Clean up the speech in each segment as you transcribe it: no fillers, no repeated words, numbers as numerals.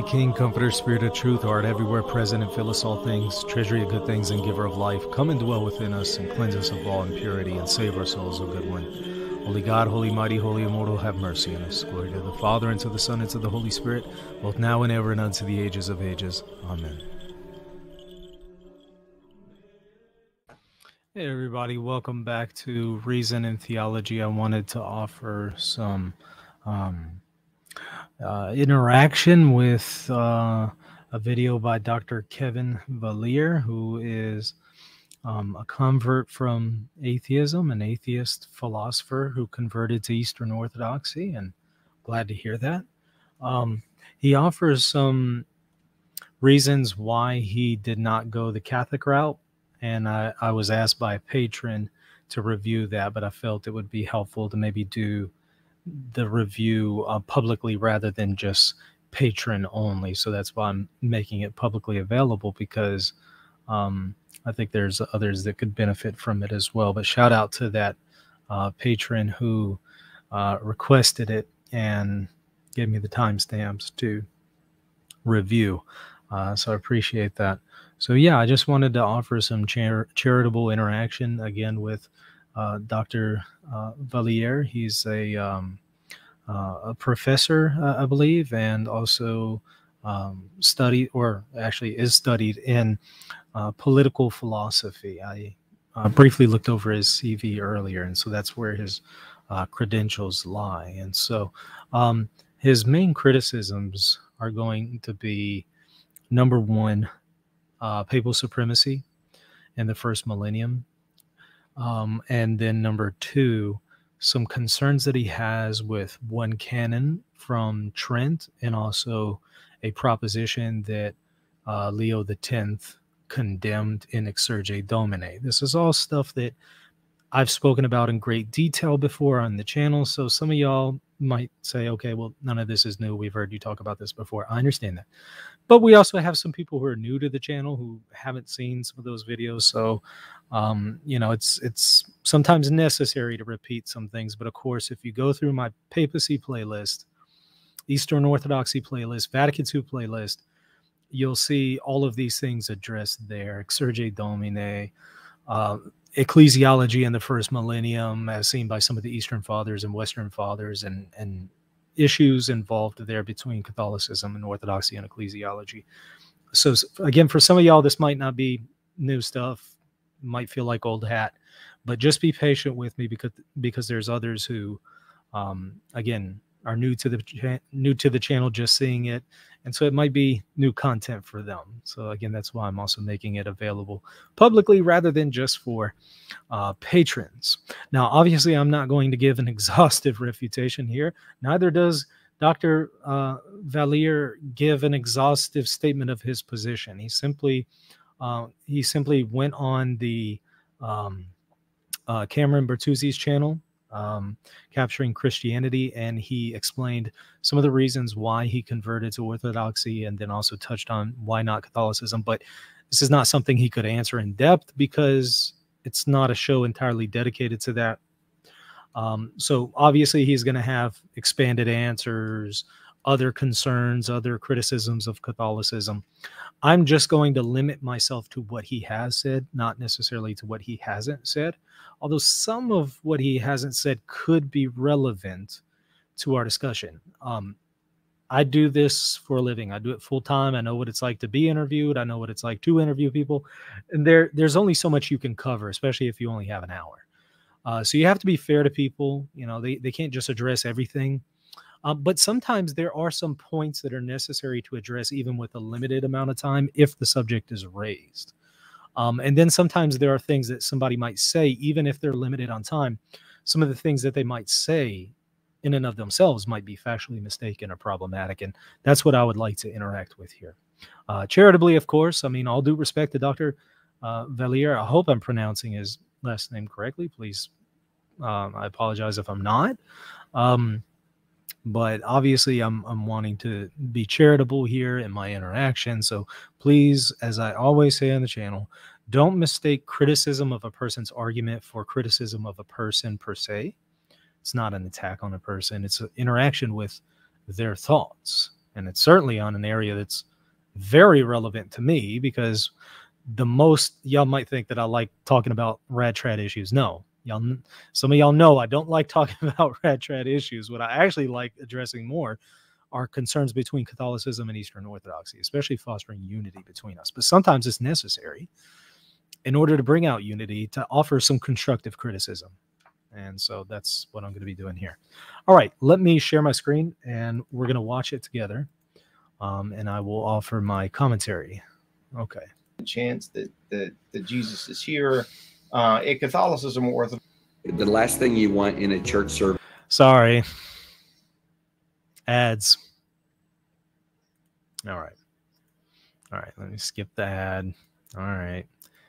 King, Comforter, Spirit of Truth, art everywhere present and fill us all things, treasury of good things and giver of life, come and dwell within us and cleanse us of all impurity and save our souls, O good one. Holy God, holy mighty, holy immortal, have mercy on us. Glory to the Father, and to the Son, and to the Holy Spirit, both now and ever, and unto the ages of ages. Amen. Hey everybody, welcome back to Reason and Theology. I wanted to offer some interaction with a video by Dr. Kevin Vallier, who is a convert from atheism, an atheist philosopher who converted to Eastern Orthodoxy, and glad to hear that. He offers some reasons why he did not go the Catholic route, and I was asked by a patron to review that, but I felt it would be helpful to maybe do the review publicly rather than just patron only. So that's why I'm making it publicly available, because I think there's others that could benefit from it as well. But shout out to that patron who requested it and gave me the timestamps to review. So I appreciate that. So yeah, I just wanted to offer some charitable interaction again with Dr. Vallier. He's a professor, I believe, and also studied in political philosophy. I briefly looked over his CV earlier, and so that's where his credentials lie. And so his main criticisms are going to be, number one, papal supremacy in the first millennium. And then number two, some concerns that he has with one canon from Trent, and also a proposition that Leo X condemned in Exsurge Domine. This is all stuff that I've spoken about in great detail before on the channel. So some of y'all might say, okay, well, none of this is new. We've heard you talk about this before. I understand that. But we also have some people who are new to the channel who haven't seen some of those videos. So, you know, it's sometimes necessary to repeat some things. But of course, if you go through my papacy playlist, Eastern Orthodoxy playlist, Vatican II playlist, you'll see all of these things addressed there. Exsurge Domine, ecclesiology in the first millennium, as seen by some of the Eastern Fathers and Western Fathers, and issues involved there between Catholicism and Orthodoxy and ecclesiology. So again, for some of y'all, this might not be new stuff, might feel like old hat, but just be patient with me, because there's others who, again, are new to the channel, just seeing it, and so it might be new content for them. So again, that's why I'm also making it available publicly rather than just for patrons. Now, obviously, I'm not going to give an exhaustive refutation here. Neither does Dr. Vallier give an exhaustive statement of his position. He simply went on the Cameron Bertuzzi's channel, Capturing Christianity, and he explained some of the reasons why he converted to Orthodoxy, and then also touched on why not Catholicism. But this is not something he could answer in depth, because it's not a show entirely dedicated to that. So obviously he's going to have expanded answers, other concerns, other criticisms of Catholicism. I'm just going to limit myself to what he has said, not necessarily to what he hasn't said, although some of what he hasn't said could be relevant to our discussion. I do this for a living. I do it full time. I know what it's like to be interviewed. I know what it's like to interview people. And there's only so much you can cover, especially if you only have an hour. So you have to be fair to people. You know, they can't just address everything. But sometimes there are some points that are necessary to address even with a limited amount of time if the subject is raised. And then sometimes there are things that somebody might say, even if they're limited on time. Some of the things that they might say in and of themselves might be factually mistaken or problematic. And that's what I would like to interact with here. Charitably, of course, I mean, all due respect to Dr. Vallier. I hope I'm pronouncing his last name correctly. Please, I apologize if I'm not. But obviously I'm wanting to be charitable here in my interaction. So please, as I always say on the channel, don't mistake criticism of a person's argument for criticism of a person per se. It's not an attack on a person. It's an interaction with their thoughts. And it's certainly on an area that's very relevant to me, because y'all might think that I like talking about rad trad issues. No, some of y'all know I don't like talking about rad trad issues. What I actually like addressing more are concerns between Catholicism and Eastern Orthodoxy, especially fostering unity between us. But sometimes it's necessary, in order to bring out unity, to offer some constructive criticism. And so that's what I'm going to be doing here. All right, let me share my screen, and we're going to watch it together. And I will offer my commentary. Okay. Chance that Jesus is here. In Catholicism or Orthodox, the last thing you want in a church service. Sorry. Ads. All right. All right. Let me skip the ad. All right.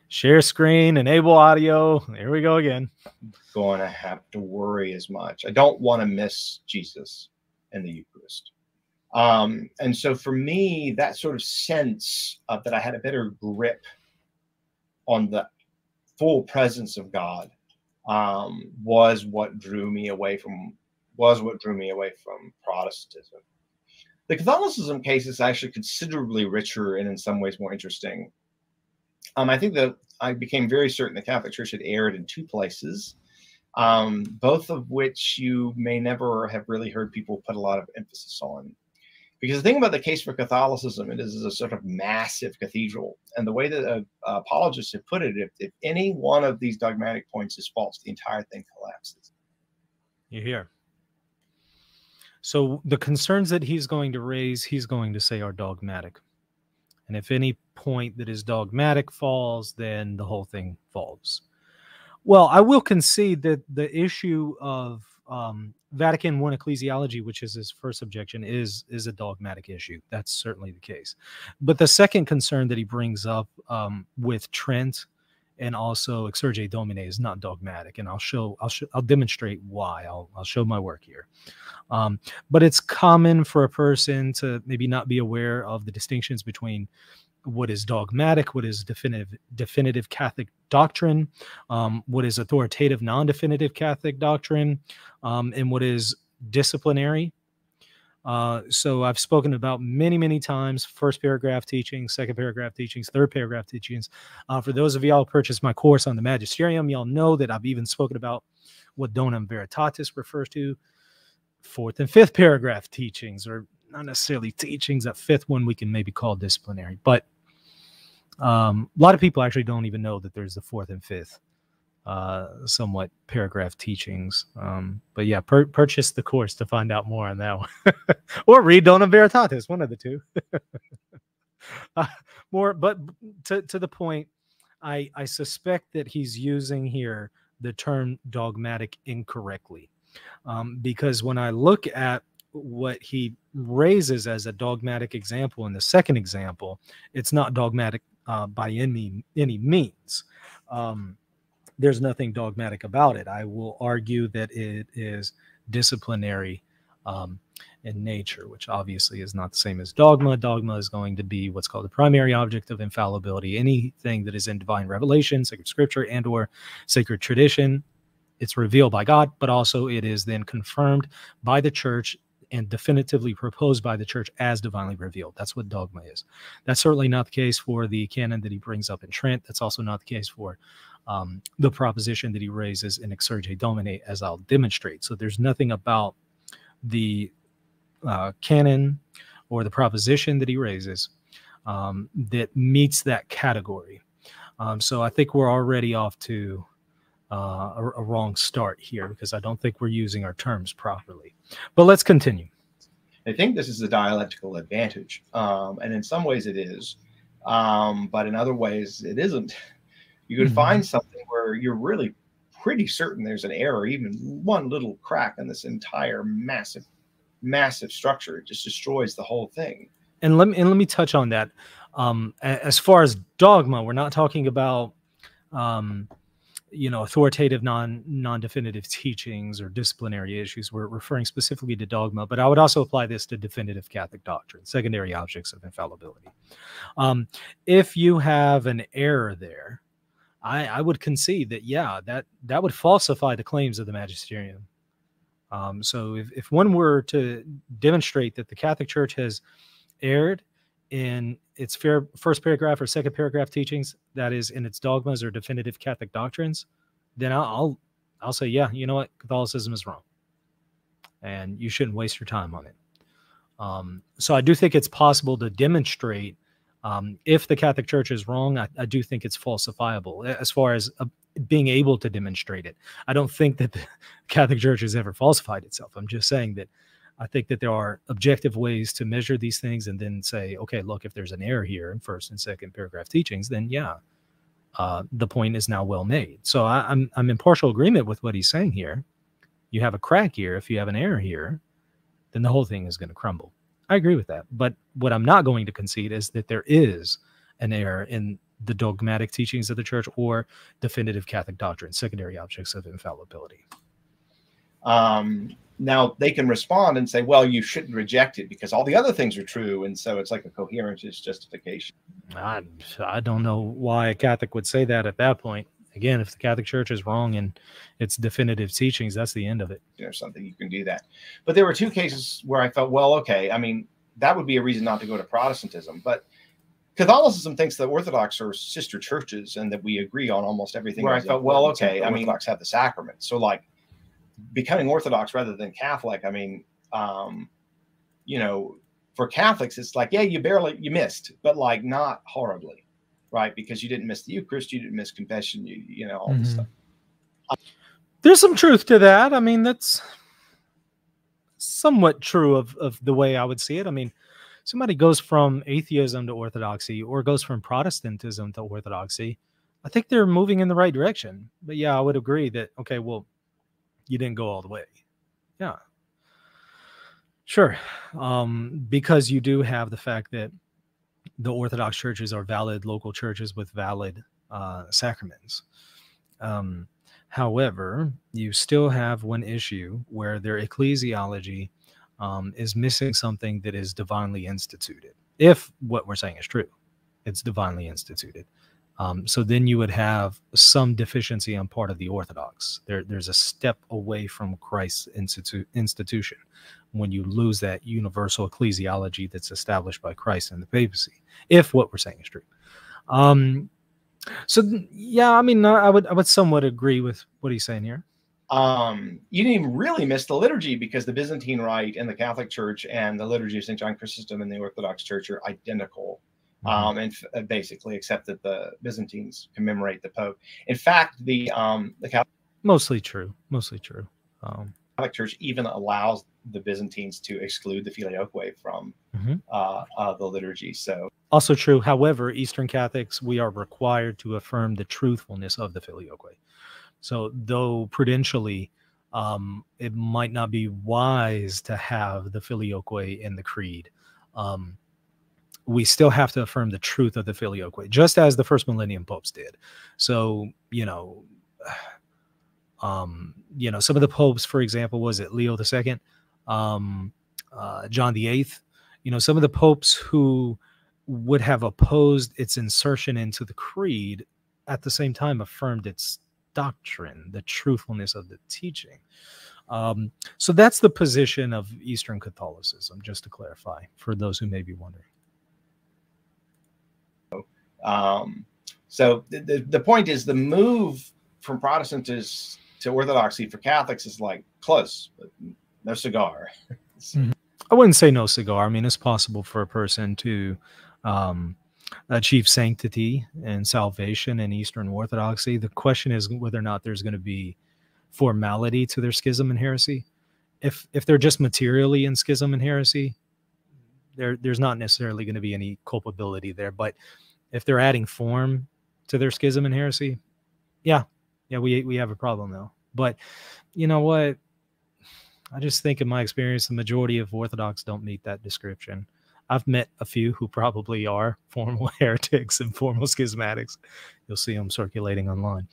Share screen, enable audio. There we go again. Going to have to worry as much. I don't want to miss Jesus and the Eucharist. And so for me, that sort of sense of that I had a better grip on the full presence of God was what drew me away from Protestantism. The Catholicism case is actually considerably richer and in some ways more interesting. I think that I became very certain the Catholic Church had erred in two places, both of which you may never have really heard people put a lot of emphasis on. Because the thing about the case for Catholicism, it is a sort of massive cathedral. And the way that apologists have put it, if any one of these dogmatic points is false, the entire thing collapses. You hear? So the concerns that he's going to raise, he's going to say are dogmatic. And if any point that is dogmatic falls, then the whole thing falls. Well, I will concede that the issue of Vatican I ecclesiology, which is his first objection, is a dogmatic issue. That's certainly the case. But the second concern that he brings up with Trent and also Exsurge Domine is not dogmatic, and I'll demonstrate why. I'll show my work here. But it's common for a person to maybe not be aware of the distinctions between what is dogmatic, what is definitive Catholic doctrine, what is authoritative non-definitive Catholic doctrine, and what is disciplinary. So I've spoken about many times, first paragraph teachings, second paragraph teachings, third paragraph teachings. For those of y'all who purchased my course on the Magisterium, y'all know that I've even spoken about what Donum Veritatis refers to, fourth and fifth paragraph teachings, or not necessarily teachings. That fifth one we can maybe call disciplinary, but a lot of people actually don't even know that there's the fourth and fifth somewhat paragraph teachings. But yeah, purchase the course to find out more on that one. Or read Donum Veritatis, one of the two. But to the point, I suspect that he's using here the term dogmatic incorrectly, because when I look at what he raises as a dogmatic example in the second example, it's not dogmatic by any means. There's nothing dogmatic about it. I will argue that it is disciplinary in nature, which obviously is not the same as dogma. Dogma is going to be what's called the primary object of infallibility. Anything that is in divine revelation, sacred scripture, and or sacred tradition, it's revealed by God, but also it is then confirmed by the church and definitively proposed by the church as divinely revealed. That's what dogma is. That's certainly not the case for the canon that he brings up in Trent. That's also not the case for the proposition that he raises in Exsurge Domine, as I'll demonstrate. So there's nothing about the canon or the proposition that he raises that meets that category. So I think we're already off to a wrong start here, because I don't think we're using our terms properly. But let's continue. I think this is a dialectical advantage, and in some ways it is, but in other ways it isn't. You could find something where you're really pretty certain there's an error, even one little crack in this entire massive structure. It just destroys the whole thing. And let me touch on that. As far as dogma, we're not talking about authoritative non-definitive teachings or disciplinary issues. We're referring specifically to dogma, but I would also apply this to definitive Catholic doctrine, secondary objects of infallibility. If you have an error there, I would concede that, yeah, that would falsify the claims of the Magisterium. So if one were to demonstrate that the Catholic Church has erred in its first paragraph or second paragraph teachings, that is, in its dogmas or definitive Catholic doctrines, then I'll say, yeah, you know what, Catholicism is wrong, and you shouldn't waste your time on it. So I do think it's possible to demonstrate if the Catholic Church is wrong. I do think it's falsifiable as far as being able to demonstrate it. I don't think that the Catholic Church has ever falsified itself. I'm just saying that I think that there are objective ways to measure these things and then say, okay, look, if there's an error here in first and second paragraph teachings, then yeah, the point is now well made. So I'm in partial agreement with what he's saying here. You have a crack here. If you have an error here, then the whole thing is going to crumble. I agree with that. But what I'm not going to concede is that there is an error in the dogmatic teachings of the church or definitive Catholic doctrine, secondary objects of infallibility. Now they can respond and say, well, you shouldn't reject it because all the other things are true. And so it's like a coherentist justification. I don't know why a Catholic would say that at that point. Again, if the Catholic Church is wrong in its definitive teachings, that's the end of it. Or something, you can do that. But there were two cases where I felt, well, okay, I mean, that would be a reason not to go to Protestantism. But Catholicism thinks that Orthodox are sister churches and that we agree on almost everything. Where I felt, well, okay, I mean, Orthodox have the sacrament. So like becoming Orthodox rather than Catholic, I mean, you know, for Catholics, it's like, yeah, you missed, but like not horribly. Right, because you didn't miss the Eucharist, you didn't miss confession, you know, all this stuff. There's some truth to that. I mean, that's somewhat true of the way I would see it. I mean, somebody goes from atheism to Orthodoxy or goes from Protestantism to Orthodoxy, I think they're moving in the right direction. But yeah, I would agree that, okay, well, you didn't go all the way. Yeah, sure. Because you do have the fact that the Orthodox churches are valid local churches with valid sacraments. However, you still have one issue where their ecclesiology is missing something that is divinely instituted. If what we're saying is true, it's divinely instituted. So then you would have some deficiency on part of the Orthodox. There's a step away from Christ's institution when you lose that universal ecclesiology that's established by Christ and the papacy, if what we're saying is true. So yeah, I mean, I would somewhat agree with what he's saying here. You didn't even really miss the liturgy because the Byzantine Rite and the Catholic Church and the liturgy of St. John Chrysostom and the Orthodox Church are identical. And basically, except that the Byzantines commemorate the Pope. In fact, the Catholic mostly true. Catholic Church even allows the Byzantines to exclude the Filioque from the liturgy. So also true. However, Eastern Catholics, we are required to affirm the truthfulness of the Filioque. So though prudentially, it might not be wise to have the Filioque in the creed. We still have to affirm the truth of the Filioque, just as the first millennium popes did. So, you know, some of the popes, for example, was it Leo II, John VIII? You know, some of the popes who would have opposed its insertion into the creed at the same time affirmed its doctrine, the truthfulness of the teaching. So that's the position of Eastern Catholicism, just to clarify for those who may be wondering. So the point is the move from Protestantism to Orthodoxy for Catholics is like close, but no cigar. I wouldn't say no cigar. I mean, it's possible for a person to achieve sanctity and salvation in Eastern Orthodoxy. The question is whether or not there's going to be formality to their schism and heresy. If they're just materially in schism and heresy, there's not necessarily going to be any culpability there. But if they're adding form to their schism and heresy, yeah, we have a problem though. But you know what? I just think in my experience, the majority of Orthodox don't meet that description. I've met a few who probably are formal heretics and formal schismatics. You'll see them circulating online.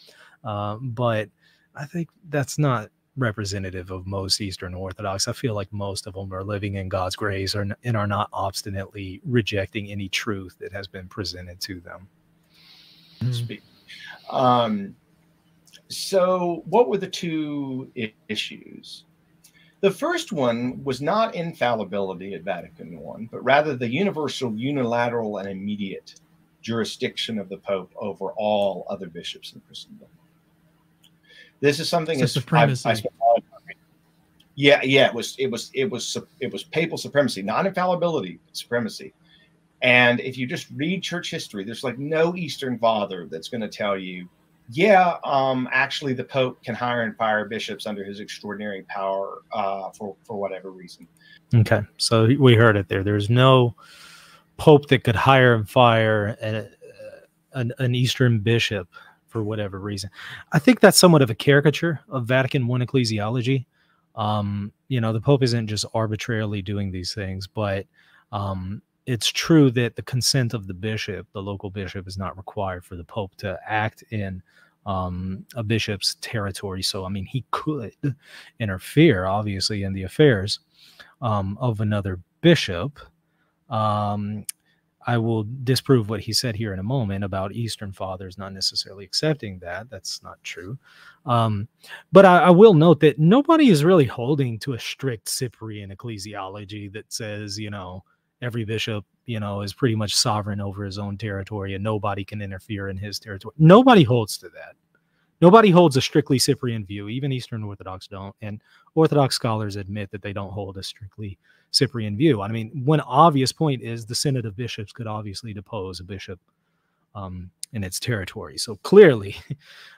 But I think that's not representative of most Eastern Orthodox. I feel like most of them are living in God's grace and are not obstinately rejecting any truth that has been presented to them. So what were the two issues? The first one was not infallibility at Vatican I, but rather the universal, unilateral, and immediate jurisdiction of the Pope over all other bishops in Christendom. This is something So supremacy. Yeah, it was papal supremacy, not infallibility, but supremacy. And if you just read church history, there's like no Eastern father that's going to tell you, yeah, actually the Pope can hire and fire bishops under his extraordinary power for whatever reason. Okay, so we heard it there. There's no Pope that could hire and fire an Eastern bishop for whatever reason. I think that's somewhat of a caricature of Vatican I ecclesiology. You know, the Pope isn't just arbitrarily doing these things, but it's true that the consent of the bishop, the local bishop, is not required for the Pope to act in a bishop's territory. So, I mean, he could interfere, obviously, in the affairs of another bishop. I will disprove what he said here in a moment about Eastern fathers not necessarily accepting that. That's not true. But I will note that nobody is really holding to a strict Cyprian ecclesiology that says, you know, every bishop, you know, is pretty much sovereign over his own territory and nobody can interfere in his territory. Nobody holds to that. Nobody holds a strictly Cyprian view. Even Eastern Orthodox don't. And Orthodox scholars admit that they don't hold a strictly Cyprian view. I mean, one obvious point is the Synod of Bishops could obviously depose a bishop in its territory. So clearly,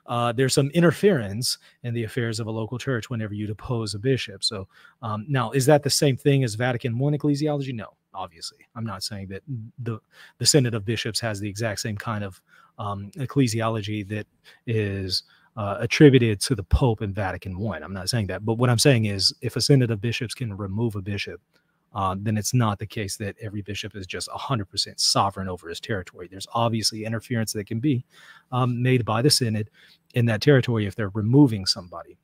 there's some interference in the affairs of a local church whenever you depose a bishop. So now, is that the same thing as Vatican I ecclesiology? No, obviously. I'm not saying that the Synod of Bishops has the exact same kind of ecclesiology that is attributed to the Pope in Vatican I. I'm not saying that. But what I'm saying is if a Synod of Bishops can remove a bishop, then it's not the case that every bishop is just 100% sovereign over his territory. There's obviously interference that can be made by the Synod in that territory if they're removing somebody.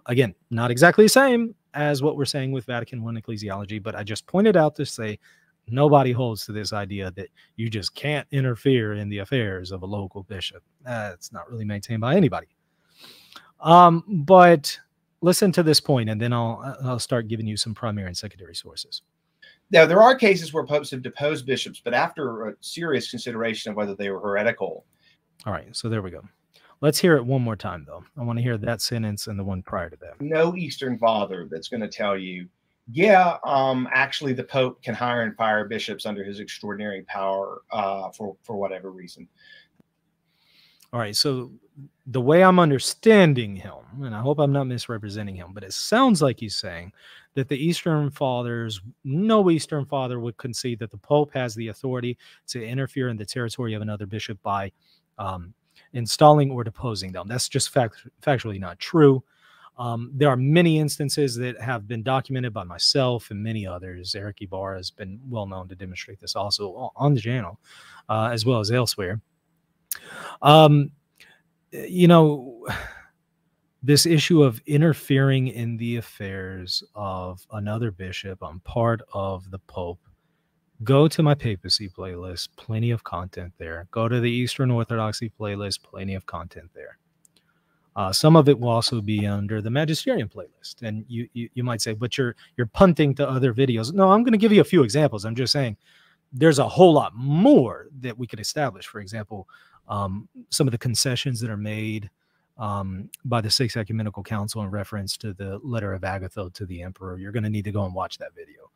Again, not exactly the same as what we're saying with Vatican I ecclesiology, but I just pointed out to say nobody holds to this idea that you just can't interfere in the affairs of a local bishop. It's not really maintained by anybody. But listen to this point, and then I'll start giving you some primary and secondary sources. Now, there are cases where popes have deposed bishops, but after a serious consideration of whether they were heretical. All right, so there we go. Let's hear it one more time, though. I want to hear that sentence and the one prior to that. No Eastern father that's going to tell you, yeah, actually the Pope can hire and fire bishops under his extraordinary power for whatever reason. All right, so the way I'm understanding him, and I hope I'm not misrepresenting him, but it sounds like he's saying that the Eastern fathers, no Eastern father would concede that the Pope has the authority to interfere in the territory of another bishop by installing or deposing them. That's just factually not true. There are many instances that have been documented by myself and many others. Eric Ibarra has been well known to demonstrate this also on the channel, as well as elsewhere. You know, this issue of interfering in the affairs of another bishop on part of the Pope, go to my papacy playlist, plenty of content there. Go to the Eastern Orthodoxy playlist, plenty of content there. Some of it will also be under the Magisterium playlist. And you might say, but you're punting to other videos. No, I'm going to give you a few examples. I'm just saying there's a whole lot more that we could establish. For example, some of the concessions that are made by the Sixth Ecumenical Council in reference to the letter of Agatho to the emperor. You're going to need to go and watch that video.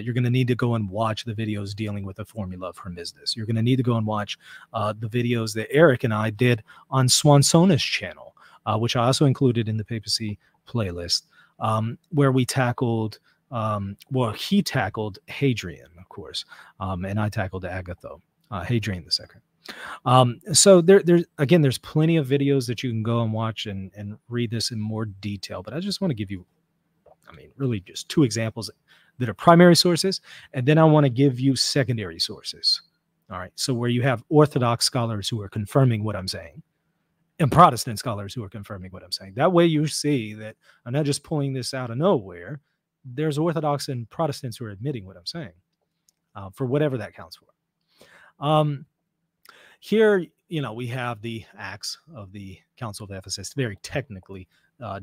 You're going to need to go and watch the videos dealing with the formula of Hermisdus. You're going to need to go and watch the videos that Eric and I did on Swansona's channel, which I also included in the papacy playlist, where we tackled, well, he tackled Hadrian, of course, and I tackled Agatho, Hadrian II. So there's plenty of videos that you can go and watch and read this in more detail, but I just want to give you, I mean, really just two examples that are primary sources, and then I want to give you secondary sources. All right, so where you have Orthodox scholars who are confirming what I'm saying and Protestant scholars who are confirming what I'm saying. That way you see that I'm not just pulling this out of nowhere. There's Orthodox and Protestants who are admitting what I'm saying, for whatever that counts for. Here, you know, we have the Acts of the Council of Ephesus, very technically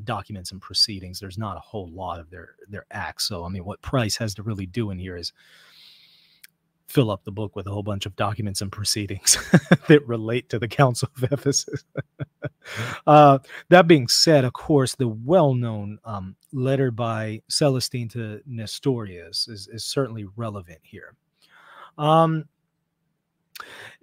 documents and proceedings. There's not a whole lot of their acts. So, I mean, what Price has to really do in here is fill up the book with a whole bunch of documents and proceedings that relate to the Council of Ephesus. That being said, of course, the well-known letter by Celestine to Nestorius is certainly relevant here.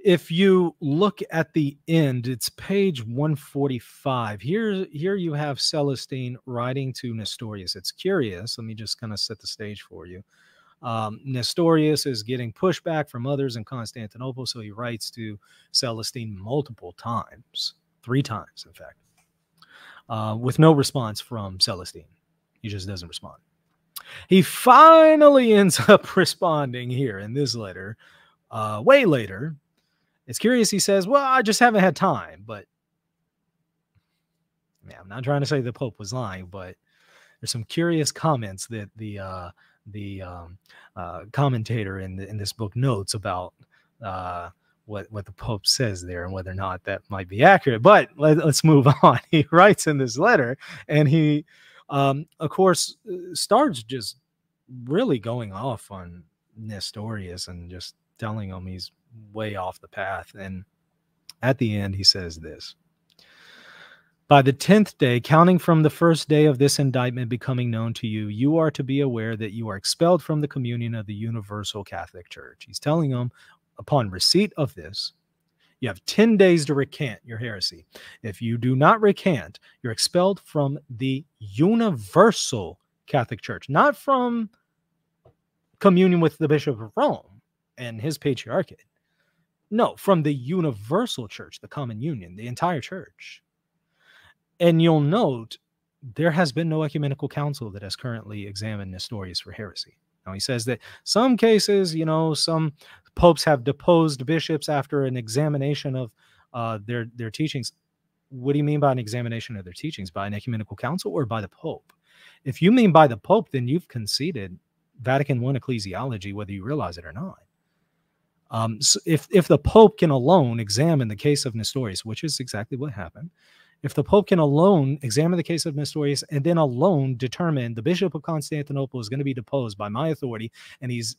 If you look at the end, it's page 145. Here you have Celestine writing to Nestorius. It's curious. Let me just kind of set the stage for you. Nestorius is getting pushback from others in Constantinople, so he writes to Celestine multiple times, 3 times, in fact, with no response from Celestine. He just doesn't respond. He finally ends up responding here in this letter, way later. It's curious. He says, well, I just haven't had time, but yeah, I'm not trying to say the Pope was lying, but there's some curious comments that the commentator in this book notes about what the Pope says there and whether or not that might be accurate. But let's move on. He writes in this letter, and he, of course, starts just really going off on Nestorius and just telling him he's way off the path. And at the end, he says this: by the 10th day, counting from the first day of this indictment becoming known to you, you are to be aware that you are expelled from the communion of the Universal Catholic Church. He's telling them, upon receipt of this, you have 10 days to recant your heresy. If you do not recant, you're expelled from the Universal Catholic Church, not from communion with the Bishop of Rome and his patriarchate. No, from the Universal Church, the common union, the entire church. And you'll note there has been no ecumenical council that has currently examined Nestorius for heresy. Now, he says that some cases, you know, some popes have deposed bishops after an examination of their teachings. What do you mean by an examination of their teachings? By an ecumenical council or by the Pope? If you mean by the Pope, then you've conceded Vatican I ecclesiology, whether you realize it or not. So if the Pope can alone examine the case of Nestorius, which is exactly what happened, if the Pope can alone examine the case of Nestorius and then alone determine the Bishop of Constantinople is going to be deposed by my authority, and he's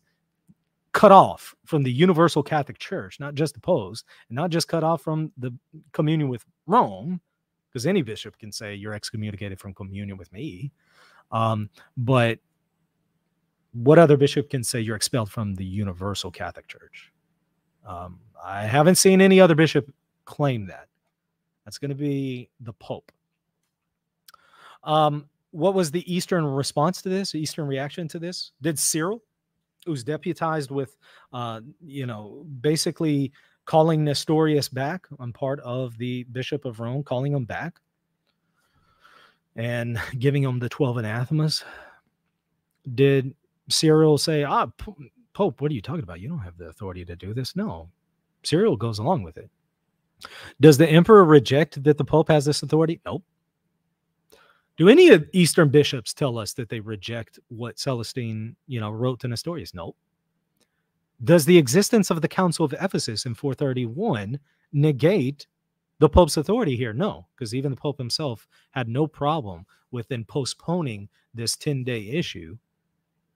cut off from the Universal Catholic Church, not just deposed, and not just cut off from the communion with Rome, because any bishop can say you're excommunicated from communion with me. But what other bishop can say you're expelled from the Universal Catholic Church? I haven't seen any other bishop claim that. That's going to be the Pope. What was the Eastern response to this, the Eastern reaction to this? Did Cyril, who's deputized with, basically calling Nestorius back on part of the Bishop of Rome, calling him back and giving him the 12 anathemas, did Cyril say, Pope, what are you talking about? You don't have the authority to do this. No, Cyril goes along with it. Does the emperor reject that the Pope has this authority? Nope. Do any of Eastern bishops tell us that they reject what Celestine, wrote to Nestorius? Nope. Does the existence of the Council of Ephesus in 431 negate the Pope's authority here? No, because even the Pope himself had no problem with then postponing this 10-day issue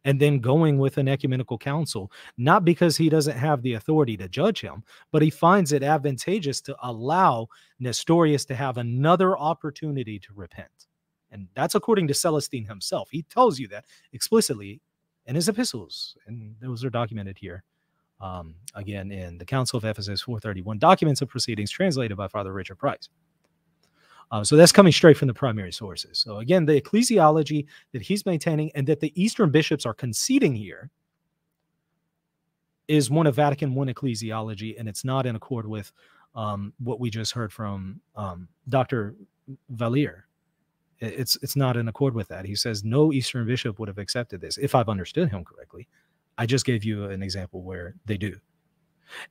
and then going with an ecumenical council, not because he doesn't have the authority to judge him, but he finds it advantageous to allow Nestorius to have another opportunity to repent. And that's according to Celestine himself. He tells you that explicitly in his epistles, and those are documented here. Again, in the Council of Ephesus 431, documents of proceedings translated by Father Richard Price. So that's coming straight from the primary sources. So again, the ecclesiology that he's maintaining and that the Eastern bishops are conceding here is one of Vatican I ecclesiology, and it's not in accord with what we just heard from Dr. Vallier. It's not in accord with that. He says no Eastern bishop would have accepted this, if I've understood him correctly. I just gave you an example where they do.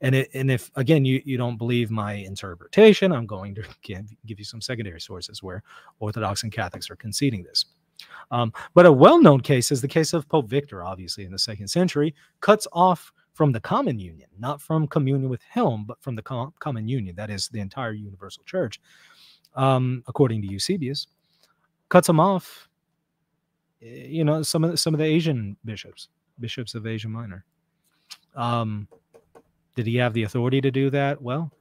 And if, again, you don't believe my interpretation, I'm going to give you some secondary sources where Orthodox and Catholics are conceding this. But a well-known case is the case of Pope Victor, obviously, in the 2nd century, cuts off from the common union, not from communion with him, but from the common union, that is the entire universal church, according to Eusebius. cuts them off. You know, some of the Asian bishops of Asia Minor. Did he have the authority to do that? Well,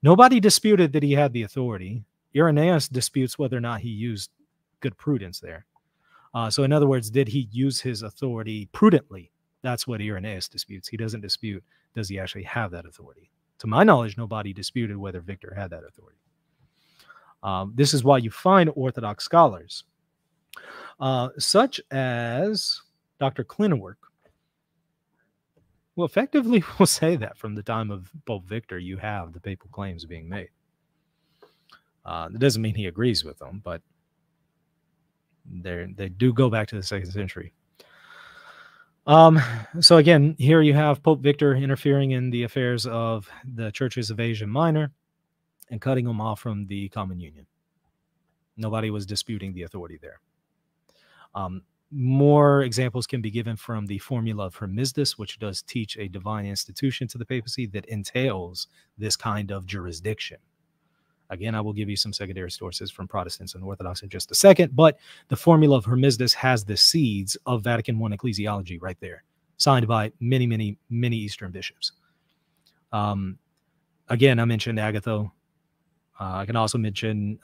nobody disputed that he had the authority. Irenaeus disputes whether or not he used good prudence there. So in other words, did he use his authority prudently? That's what Irenaeus disputes. He doesn't dispute, does he actually have that authority? To my knowledge, nobody disputed whether Victor had that authority. This is why you find Orthodox scholars, such as Dr. Klinnewerk, who effectively will say that from the time of Pope Victor, you have the papal claims being made. That doesn't mean he agrees with them, but they do go back to the 2nd century. So again, here you have Pope Victor interfering in the affairs of the churches of Asia Minor and cutting them off from the common union. Nobody was disputing the authority there. More examples can be given from the Formula of Hermisdus, which does teach a divine institution to the papacy that entails this kind of jurisdiction. Again, I will give you some secondary sources from Protestants and Orthodox in just a second, but the Formula of Hermisdus has the seeds of Vatican I ecclesiology right there, signed by many, many, many Eastern bishops. Again, I mentioned Agatho. I can also mention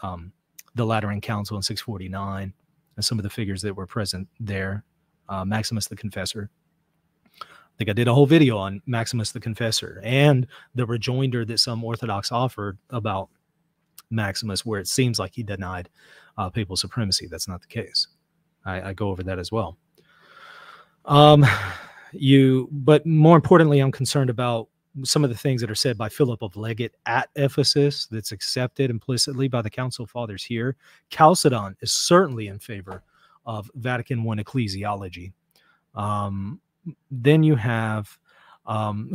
the Lateran Council in 649 and some of the figures that were present there. Maximus the Confessor. I think I did a whole video on Maximus the Confessor and the rejoinder that some Orthodox offered about Maximus, where it seems like he denied papal supremacy. That's not the case. I go over that as well. But more importantly, I'm concerned about some of the things that are said by Philip of Legate at Ephesus that's accepted implicitly by the Council Fathers here. Chalcedon is certainly in favor of Vatican I ecclesiology. Then you have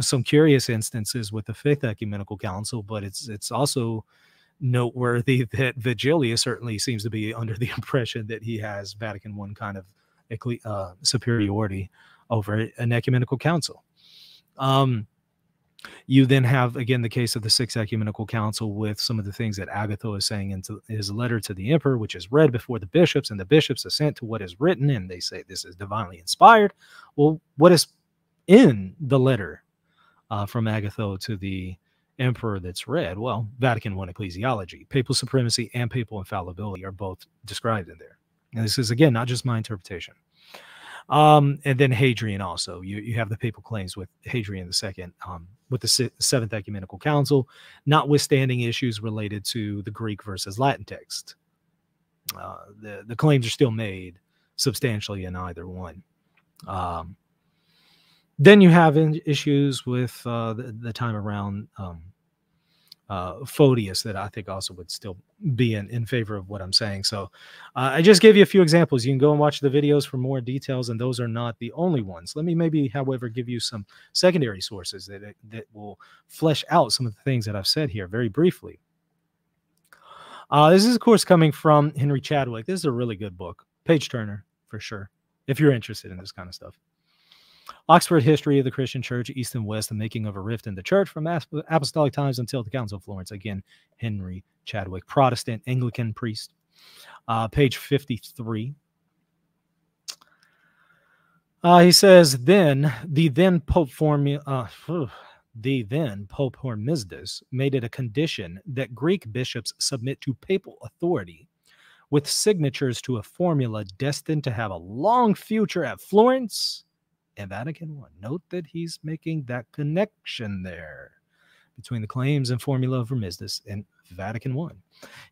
some curious instances with the Fifth Ecumenical Council, but it's also noteworthy that Vigilius certainly seems to be under the impression that he has Vatican I kind of superiority over an ecumenical council. You then have, again, the case of the Sixth Ecumenical Council with some of the things that Agatho is saying in his letter to the emperor, which is read before the bishops, and the bishops assent to what is written, and they say this is divinely inspired. Well, what is in the letter from Agatho to the emperor that's read? Well, Vatican I ecclesiology, papal supremacy and papal infallibility are both described in there. And this is, again, not just my interpretation. And then Hadrian also. You have the papal claims with Hadrian II, with the Seventh Ecumenical Council, notwithstanding issues related to the Greek versus Latin text. The claims are still made substantially in either one. Then you have issues with the time around Photius that I think also would still be in favor of what I'm saying. So I just gave you a few examples. You can go and watch the videos for more details, and those are not the only ones. Let me maybe, however, give you some secondary sources that will flesh out some of the things that I've said here very briefly. This is, of course, coming from Henry Chadwick. This is a really good book. Page turner, for sure, if you're interested in this kind of stuff. Oxford History of the Christian Church, East and West, the Making of a Rift in the Church from Apostolic Times until the Council of Florence. Again, Henry Chadwick, Protestant Anglican priest. Page 53. He says, the then Pope Hormisdas made it a condition that Greek bishops submit to papal authority with signatures to a formula destined to have a long future at Florence and Vatican I. Note that he's making that connection there between the claims and formula of Hormisdas and Vatican I.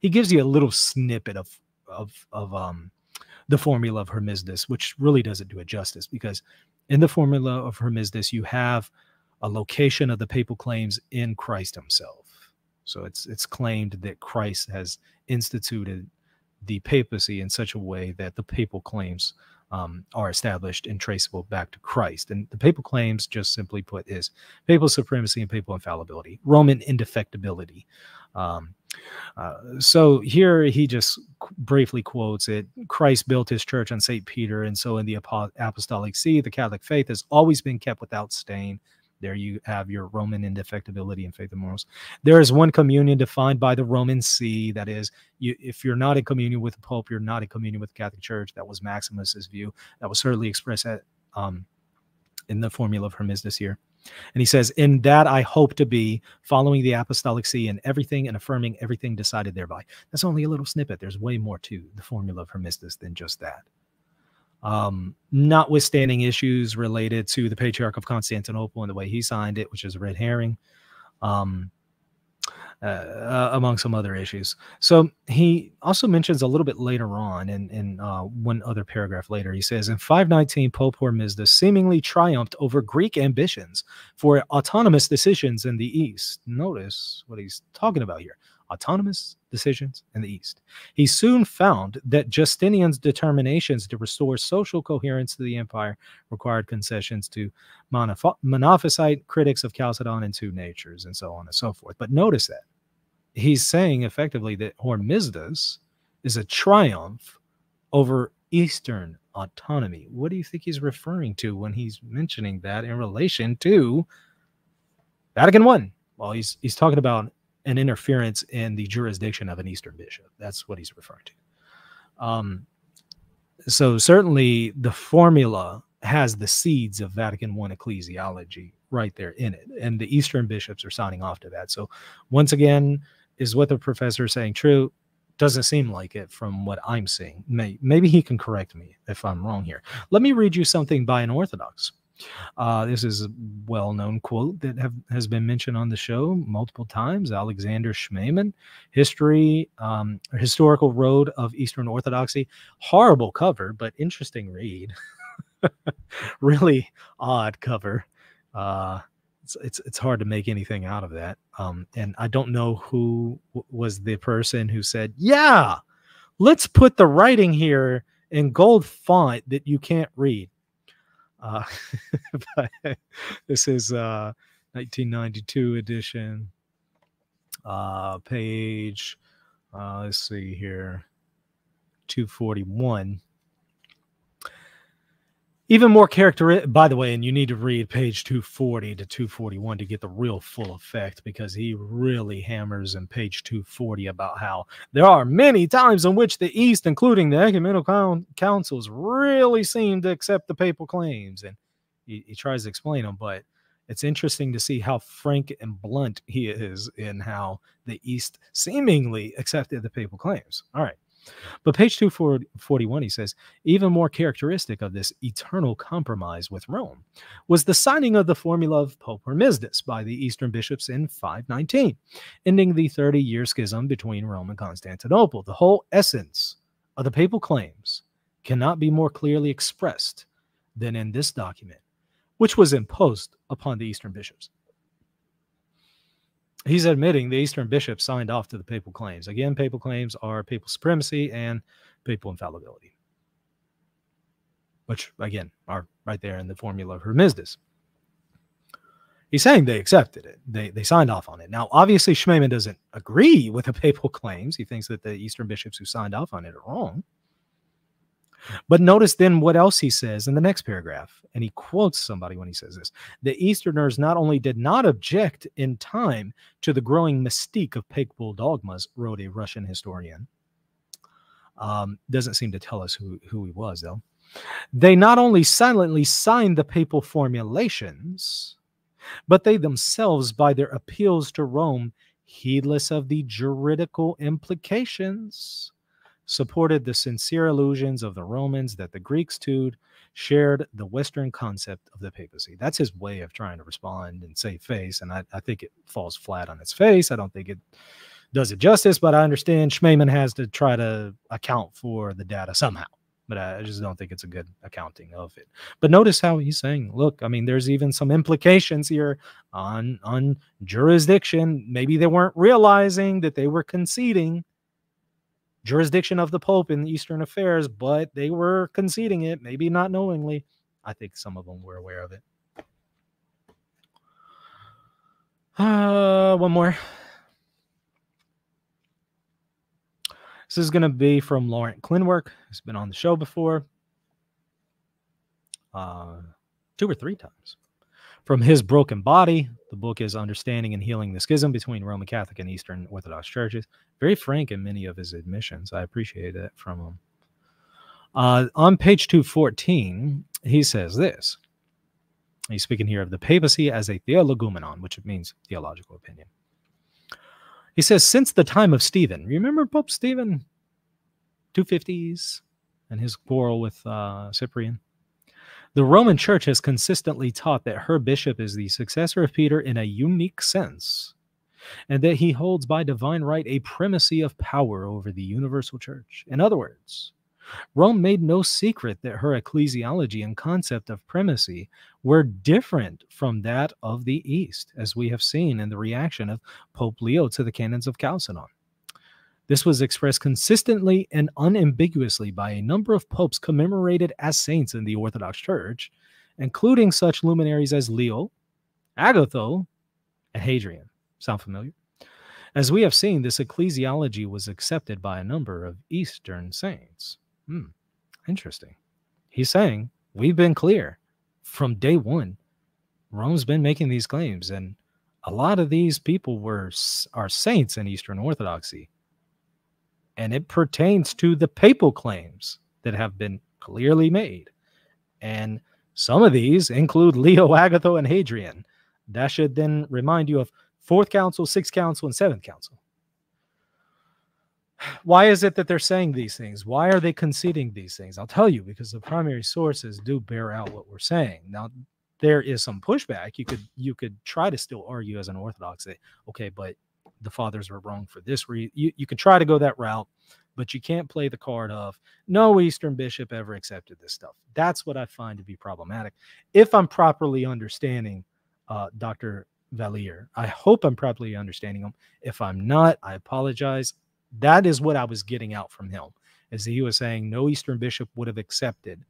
He gives you a little snippet of the formula of Hormisdas, which really doesn't do it justice, because in the formula of Hormisdas, you have a location of the papal claims in Christ himself. So it's claimed that Christ has instituted the papacy in such a way that the papal claims are established and traceable back to Christ. And the papal claims, just simply put, is papal supremacy and papal infallibility, Roman indefectibility. So here he just briefly quotes it. Christ built his church on St. Peter, and so in the apostolic see, the Catholic faith has always been kept without stain There you have your Roman indefectibility and faith and morals. There is one communion defined by the Roman See. That is, if you're not in communion with the Pope, you're not in communion with the Catholic Church. That was Maximus's view. That was certainly expressed at, in the Formula of Hermistus here. And he says, in that I hope to be, following the Apostolic See in everything and affirming everything decided thereby. That's only a little snippet. There's way more to the Formula of Hermistus than just that. Notwithstanding issues related to the Patriarch of Constantinople and the way he signed it, which is a red herring, among some other issues. So he also mentions a little bit later on in one other paragraph later, he says, in 519, Pope Hormisdas seemingly triumphed over Greek ambitions for autonomous decisions in the East. Notice what he's talking about here. Autonomous decisions in the East. He soon found that Justinian's determinations to restore social coherence to the empire required concessions to Monophysite critics of Chalcedon and two natures, and so on and so forth. But notice that he's saying effectively that Hormisdas is a triumph over Eastern autonomy. What do you think he's referring to when he's mentioning that in relation to Vatican I? Well, he's talking about an interference in the jurisdiction of an Eastern bishop. That's what he's referring to. So certainly the formula has the seeds of Vatican I ecclesiology right there in it. And the Eastern bishops are signing off to that. So once again, is what the professor is saying true? Doesn't seem like it from what I'm seeing. Maybe he can correct me if I'm wrong here. Let me read you something by an Orthodox. This is a well-known quote that has been mentioned on the show multiple times. Alexander Schmemann, Historical Road of Eastern Orthodoxy. Horrible cover, but interesting read. Really odd cover. It's hard to make anything out of that. And I don't know who was the person who said, yeah, let's put the writing here in gold font that you can't read. But this is 1992 edition, page, let's see here, 241. Even more characteristic, by the way, and you need to read page 240 to 241 to get the real full effect, because he really hammers in page 240 about how there are many times in which the East, including the ecumenical councils, really seem to accept the papal claims. And he tries to explain them, but it's interesting to see how frank and blunt he is in how the East seemingly accepted the papal claims. All right. But page 241, he says, even more characteristic of this eternal compromise with Rome was the signing of the formula of Pope Hormisdas by the Eastern bishops in 519, ending the 30-year schism between Rome and Constantinople. The whole essence of the papal claims cannot be more clearly expressed than in this document, which was imposed upon the Eastern bishops. He's admitting the Eastern bishops signed off to the papal claims. Again, papal claims are papal supremacy and papal infallibility, which, again, are right there in the formula of Hormisdas. He's saying they accepted it. They signed off on it. Now, obviously, Schmemann doesn't agree with the papal claims. He thinks that the Eastern bishops who signed off on it are wrong. But notice then what else he says in the next paragraph. And he quotes somebody when he says this. The Easterners not only did not object in time to the growing mystique of papal dogmas, wrote a Russian historian. Doesn't seem to tell us who he was, though. They not only silently signed the papal formulations, but they themselves, by their appeals to Rome, heedless of the juridical implications, supported the sincere illusions of the Romans that the Greeks too shared the Western concept of the papacy. That's his way of trying to respond and save face, and I think it falls flat on its face. I don't think it does it justice, but I understand Schmemann has to try to account for the data somehow, but I just don't think it's a good accounting of it. But notice how he's saying, look, I mean, there's even some implications here on jurisdiction. Maybe they weren't realizing that they were conceding jurisdiction of the Pope in Eastern affairs, but they were conceding it, maybe not knowingly. I think some of them were aware of it. One more. This is going to be from Laurent Klinwerk. He's been on the show before. 2 or 3 times. From his broken body, the book is Understanding and Healing the Schism Between Roman Catholic and Eastern Orthodox Churches. Very frank in many of his admissions. I appreciate that from him. On page 214, he says this. He's speaking here of the papacy as a theologumenon, which means theological opinion. He says, since the time of Stephen, remember Pope Stephen, 250s, and his quarrel with Cyprian? The Roman Church has consistently taught that her bishop is the successor of Peter in a unique sense, and that he holds by divine right a primacy of power over the universal church. In other words, Rome made no secret that her ecclesiology and concept of primacy were different from that of the East, as we have seen in the reaction of Pope Leo to the canons of Chalcedon. This was expressed consistently and unambiguously by a number of popes commemorated as saints in the Orthodox Church, including such luminaries as Leo, Agatho, and Hadrian. Sound familiar? As we have seen, this ecclesiology was accepted by a number of Eastern saints. Interesting. He's saying, we've been clear from day one. Rome's been making these claims, and a lot of these people are saints in Eastern Orthodoxy. And it pertains to the papal claims that have been clearly made. And some of these include Leo, Agatho, and Hadrian. That should then remind you of 4th Council, 6th Council, and 7th Council. Why is it that they're saying these things? Why are they conceding these things? I'll tell you, because the primary sources do bear out what we're saying. Now, there is some pushback. You could try to still argue as an Orthodox that, okay, but the fathers were wrong for this reason. You could try to go that route, but you can't play the card of no Eastern bishop ever accepted this stuff. That's what I find to be problematic. If I'm properly understanding Dr. Vallier, I hope I'm properly understanding him. If I'm not, I apologize. That is what I was getting out from him, is that he was saying no Eastern bishop would have accepted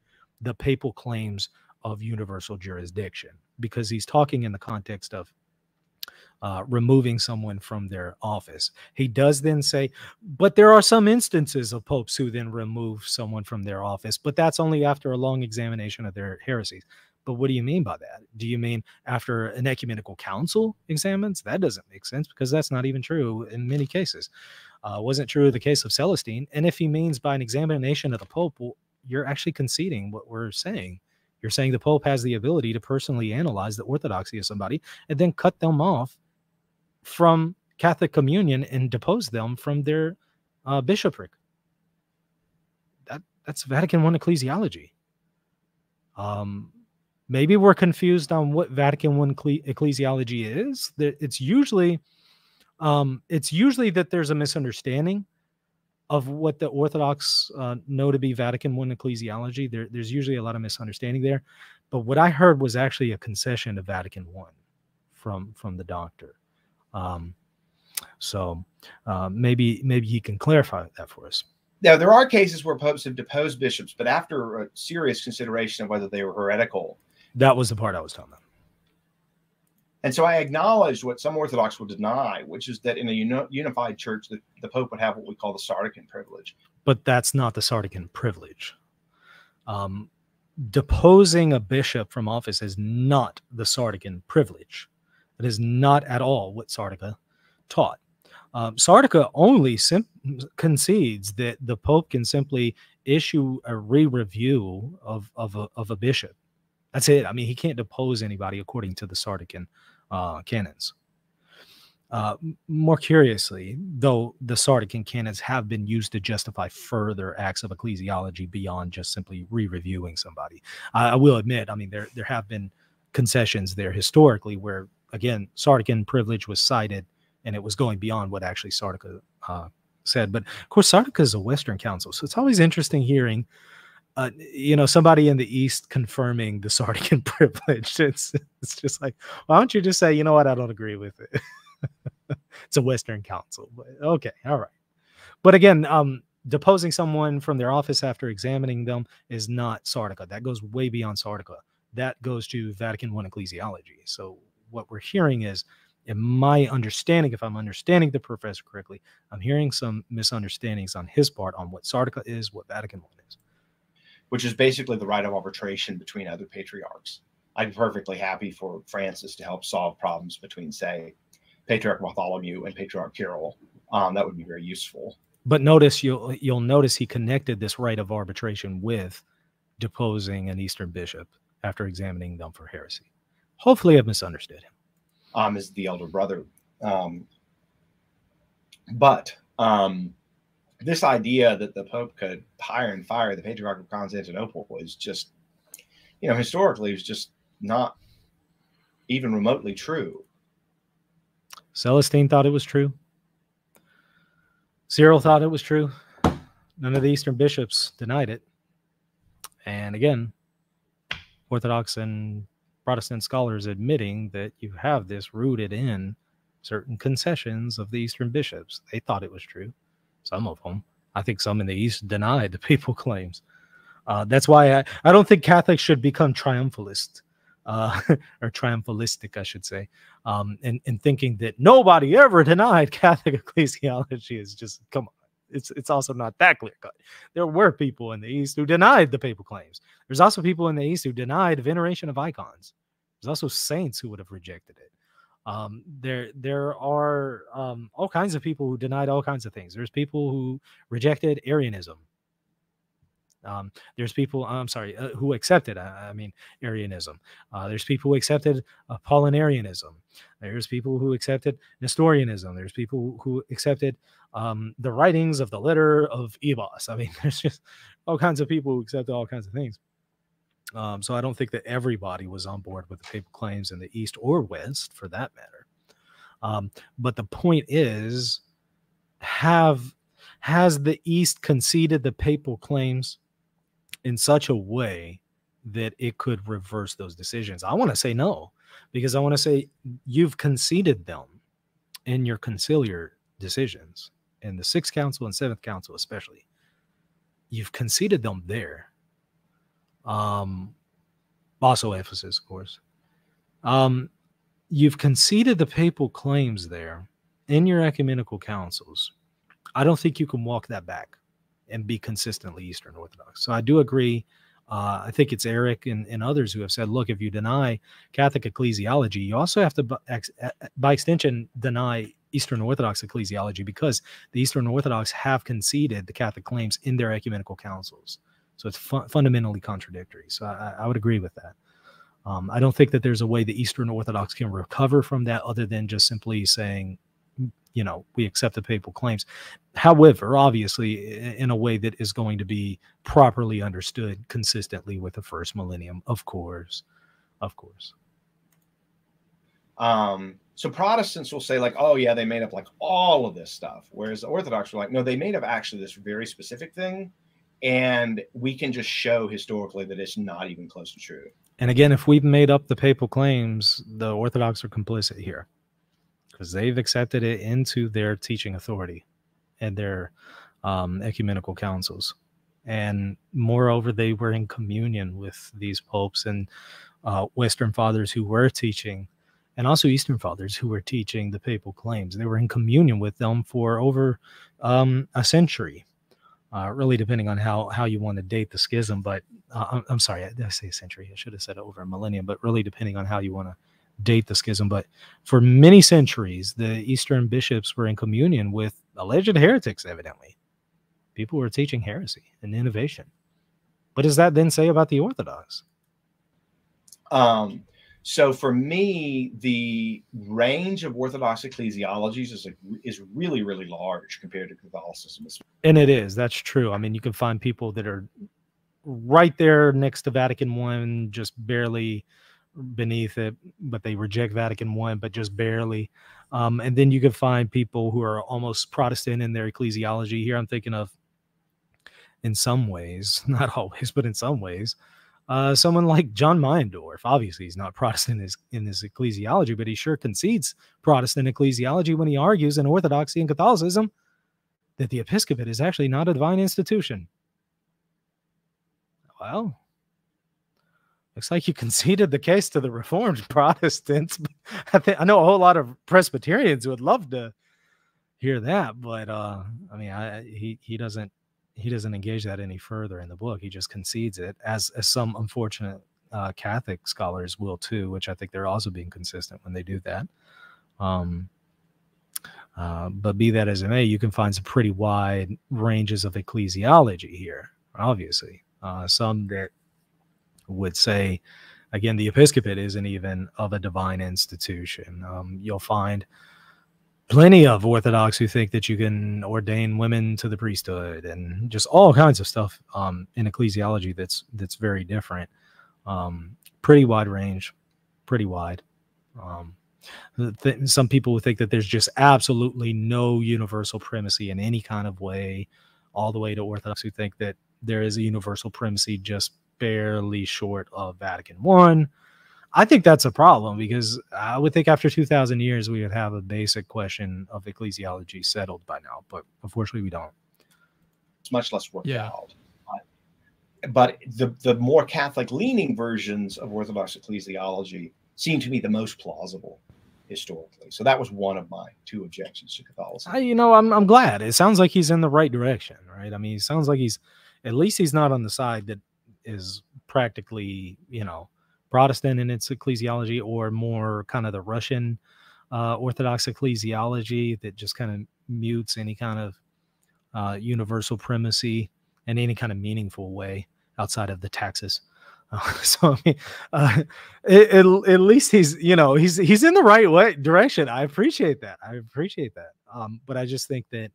the papal claims of universal jurisdiction, because he's talking in the context of removing someone from their office. He does then say, but there are some instances of popes who then remove someone from their office, but that's only after a long examination of their heresies. But what do you mean by that? Do you mean after an ecumenical council examines? That doesn't make sense, because that's not even true in many cases. Wasn't true of the case of Celestine. And if he means by an examination of the Pope, well, you're actually conceding what we're saying. You're saying the Pope has the ability to personally analyze the orthodoxy of somebody and then cut them off from Catholic communion and depose them from their bishopric. That's Vatican I ecclesiology. Maybe we're confused on what Vatican I ecclesiology is. It's usually that there's a misunderstanding of what the Orthodox know to be Vatican I ecclesiology. There's usually a lot of misunderstanding there. But what I heard was actually a concession to Vatican I from the doctor. Maybe he can clarify that for us. Now, there are cases where popes have deposed bishops, but after a serious consideration of whether they were heretical. That was the part I was talking about. And so I acknowledge what some Orthodox will deny, which is that in a unified church, the Pope would have what we call the Sardican privilege. But that's not the Sardican privilege. Deposing a bishop from office is not the Sardican privilege. It is not at all what Sardica taught. Sardica only concedes that the Pope can simply issue a re-review of a bishop. That's it. I mean, he can't depose anybody according to the Sardican canons. More curiously, though, the Sardican canons have been used to justify further acts of ecclesiology beyond just simply re-reviewing somebody. I will admit, I mean, there have been concessions there historically where, again, Sardican privilege was cited and it was going beyond what actually Sardica said. But of course, Sardica is a Western council, so it's always interesting hearing somebody in the East confirming the Sardican privilege. It's just like, why don't you just say, you know what, I don't agree with it. It's a Western council. But okay, all right. But again, deposing someone from their office after examining them is not Sardica. That goes way beyond Sardica. That goes to Vatican I ecclesiology. So what we're hearing is, in my understanding, if I'm understanding the professor correctly, I'm hearing some misunderstandings on his part on what Sardica is, what Vatican I is. Which is basically the right of arbitration between other patriarchs. I'd be perfectly happy for Francis to help solve problems between, say, Patriarch Bartholomew and Patriarch Kirill. That would be very useful. But notice you'll notice he connected this right of arbitration with deposing an Eastern bishop after examining them for heresy. Hopefully, I've misunderstood him. As the elder brother, but this idea that the Pope could hire and fire the Patriarch of Constantinople is just, historically, is just not even remotely true. Celestine thought it was true. Cyril thought it was true. None of the Eastern bishops denied it. And again, Orthodox and Protestant scholars admitting that you have this rooted in certain concessions of the Eastern bishops. They thought it was true. Some of them. I think some in the East denied the papal claims. That's why I don't think Catholics should become triumphalist. Or triumphalistic, I should say, in thinking that nobody ever denied Catholic ecclesiology is just, come on. It's also not that clear cut. There were people in the East who denied the papal claims. There's also people in the East who denied veneration of icons. There's also saints who would have rejected it. There are all kinds of people who denied all kinds of things. There's people who rejected Arianism. There's people, who accepted, Arianism. There's people who accepted Apollinarianism. There's people who accepted Nestorianism. There's people who accepted the writings of the letter of Ebos. There's just all kinds of people who accepted all kinds of things. So I don't think that everybody was on board with the papal claims in the East or West, for that matter. But the point is, has the East conceded the papal claims in such a way that it could reverse those decisions? I want to say no, because I want to say you've conceded them in your conciliar decisions, in the Sixth Council and Seventh Council especially. You've conceded them there. Also Ephesus, of course. You've conceded the papal claims there in your ecumenical councils. I don't think you can walk that back and be consistently Eastern Orthodox. So I do agree. I think it's Eric and others who have said, look, if you deny Catholic ecclesiology, you also have to, by extension, deny Eastern Orthodox ecclesiology, because the Eastern Orthodox have conceded the Catholic claims in their ecumenical councils. So it's fundamentally contradictory. So I would agree with that. I don't think that there's a way the Eastern Orthodox can recover from that other than just simply saying, we accept the papal claims. However, obviously, in a way that is going to be properly understood consistently with the first millennium, of course. So Protestants will say, like, oh, yeah, they made up like all of this stuff. Whereas the Orthodox are like, no, they made up actually this very specific thing. And we can just show historically that it's not even close to true. And again, if we've made up the papal claims, the Orthodox are complicit here, because they've accepted it into their teaching authority and their ecumenical councils. And moreover, they were in communion with these popes and Western fathers who were teaching, and also Eastern fathers who were teaching the papal claims. They were in communion with them for over a century, really depending on how you want to date the schism. But I'm sorry, did I say a century? I should have said over a millennium, but really depending on how you want to date the schism. But for many centuries, the Eastern bishops were in communion with alleged heretics, evidently. People were teaching heresy and innovation. What does that then say about the Orthodox? So for me, the range of Orthodox ecclesiologies is really, really large compared to Catholicism. And it is. That's true. You can find people that are right there next to Vatican I, just barely beneath it, but they reject Vatican I, but just barely. And then you can find people who are almost Protestant in their ecclesiology. Here I'm thinking of, in some ways, not always, but in some ways, someone like John Meyendorff. Obviously, he's not Protestant in his ecclesiology, but he sure concedes Protestant ecclesiology when he argues in Orthodoxy and Catholicism that the episcopate is actually not a divine institution. Well, looks like you conceded the case to the Reformed Protestants. I know a whole lot of Presbyterians would love to hear that, but he doesn't engage that any further in the book. He just concedes it, as some unfortunate Catholic scholars will too, which I think they're also being consistent when they do that. But be that as it may, you can find some pretty wide ranges of ecclesiology here, obviously. Some that would say, again, the episcopate isn't even of a divine institution. You'll find plenty of Orthodox who think that you can ordain women to the priesthood and just all kinds of stuff in ecclesiology that's very different. Pretty wide range, pretty wide. Some people would think that there's just absolutely no universal primacy in any kind of way, all the way to Orthodox who think that there is a universal primacy just barely short of Vatican I. I think that's a problem, because I would think after 2,000 years we would have a basic question of ecclesiology settled by now, but unfortunately we don't. It's much less worked out. But the more Catholic-leaning versions of Orthodox ecclesiology seem to be the most plausible historically. So that was one of my two objections to Catholicism. I'm glad. It sounds like he's in the right direction, right? I mean, it sounds like at least he's not on the side that is practically, Protestant in its ecclesiology, or more kind of the Russian Orthodox ecclesiology that just kind of mutes any kind of universal primacy in any kind of meaningful way outside of the taxes. So I mean, at least he's in the right direction. I appreciate that. But I just think that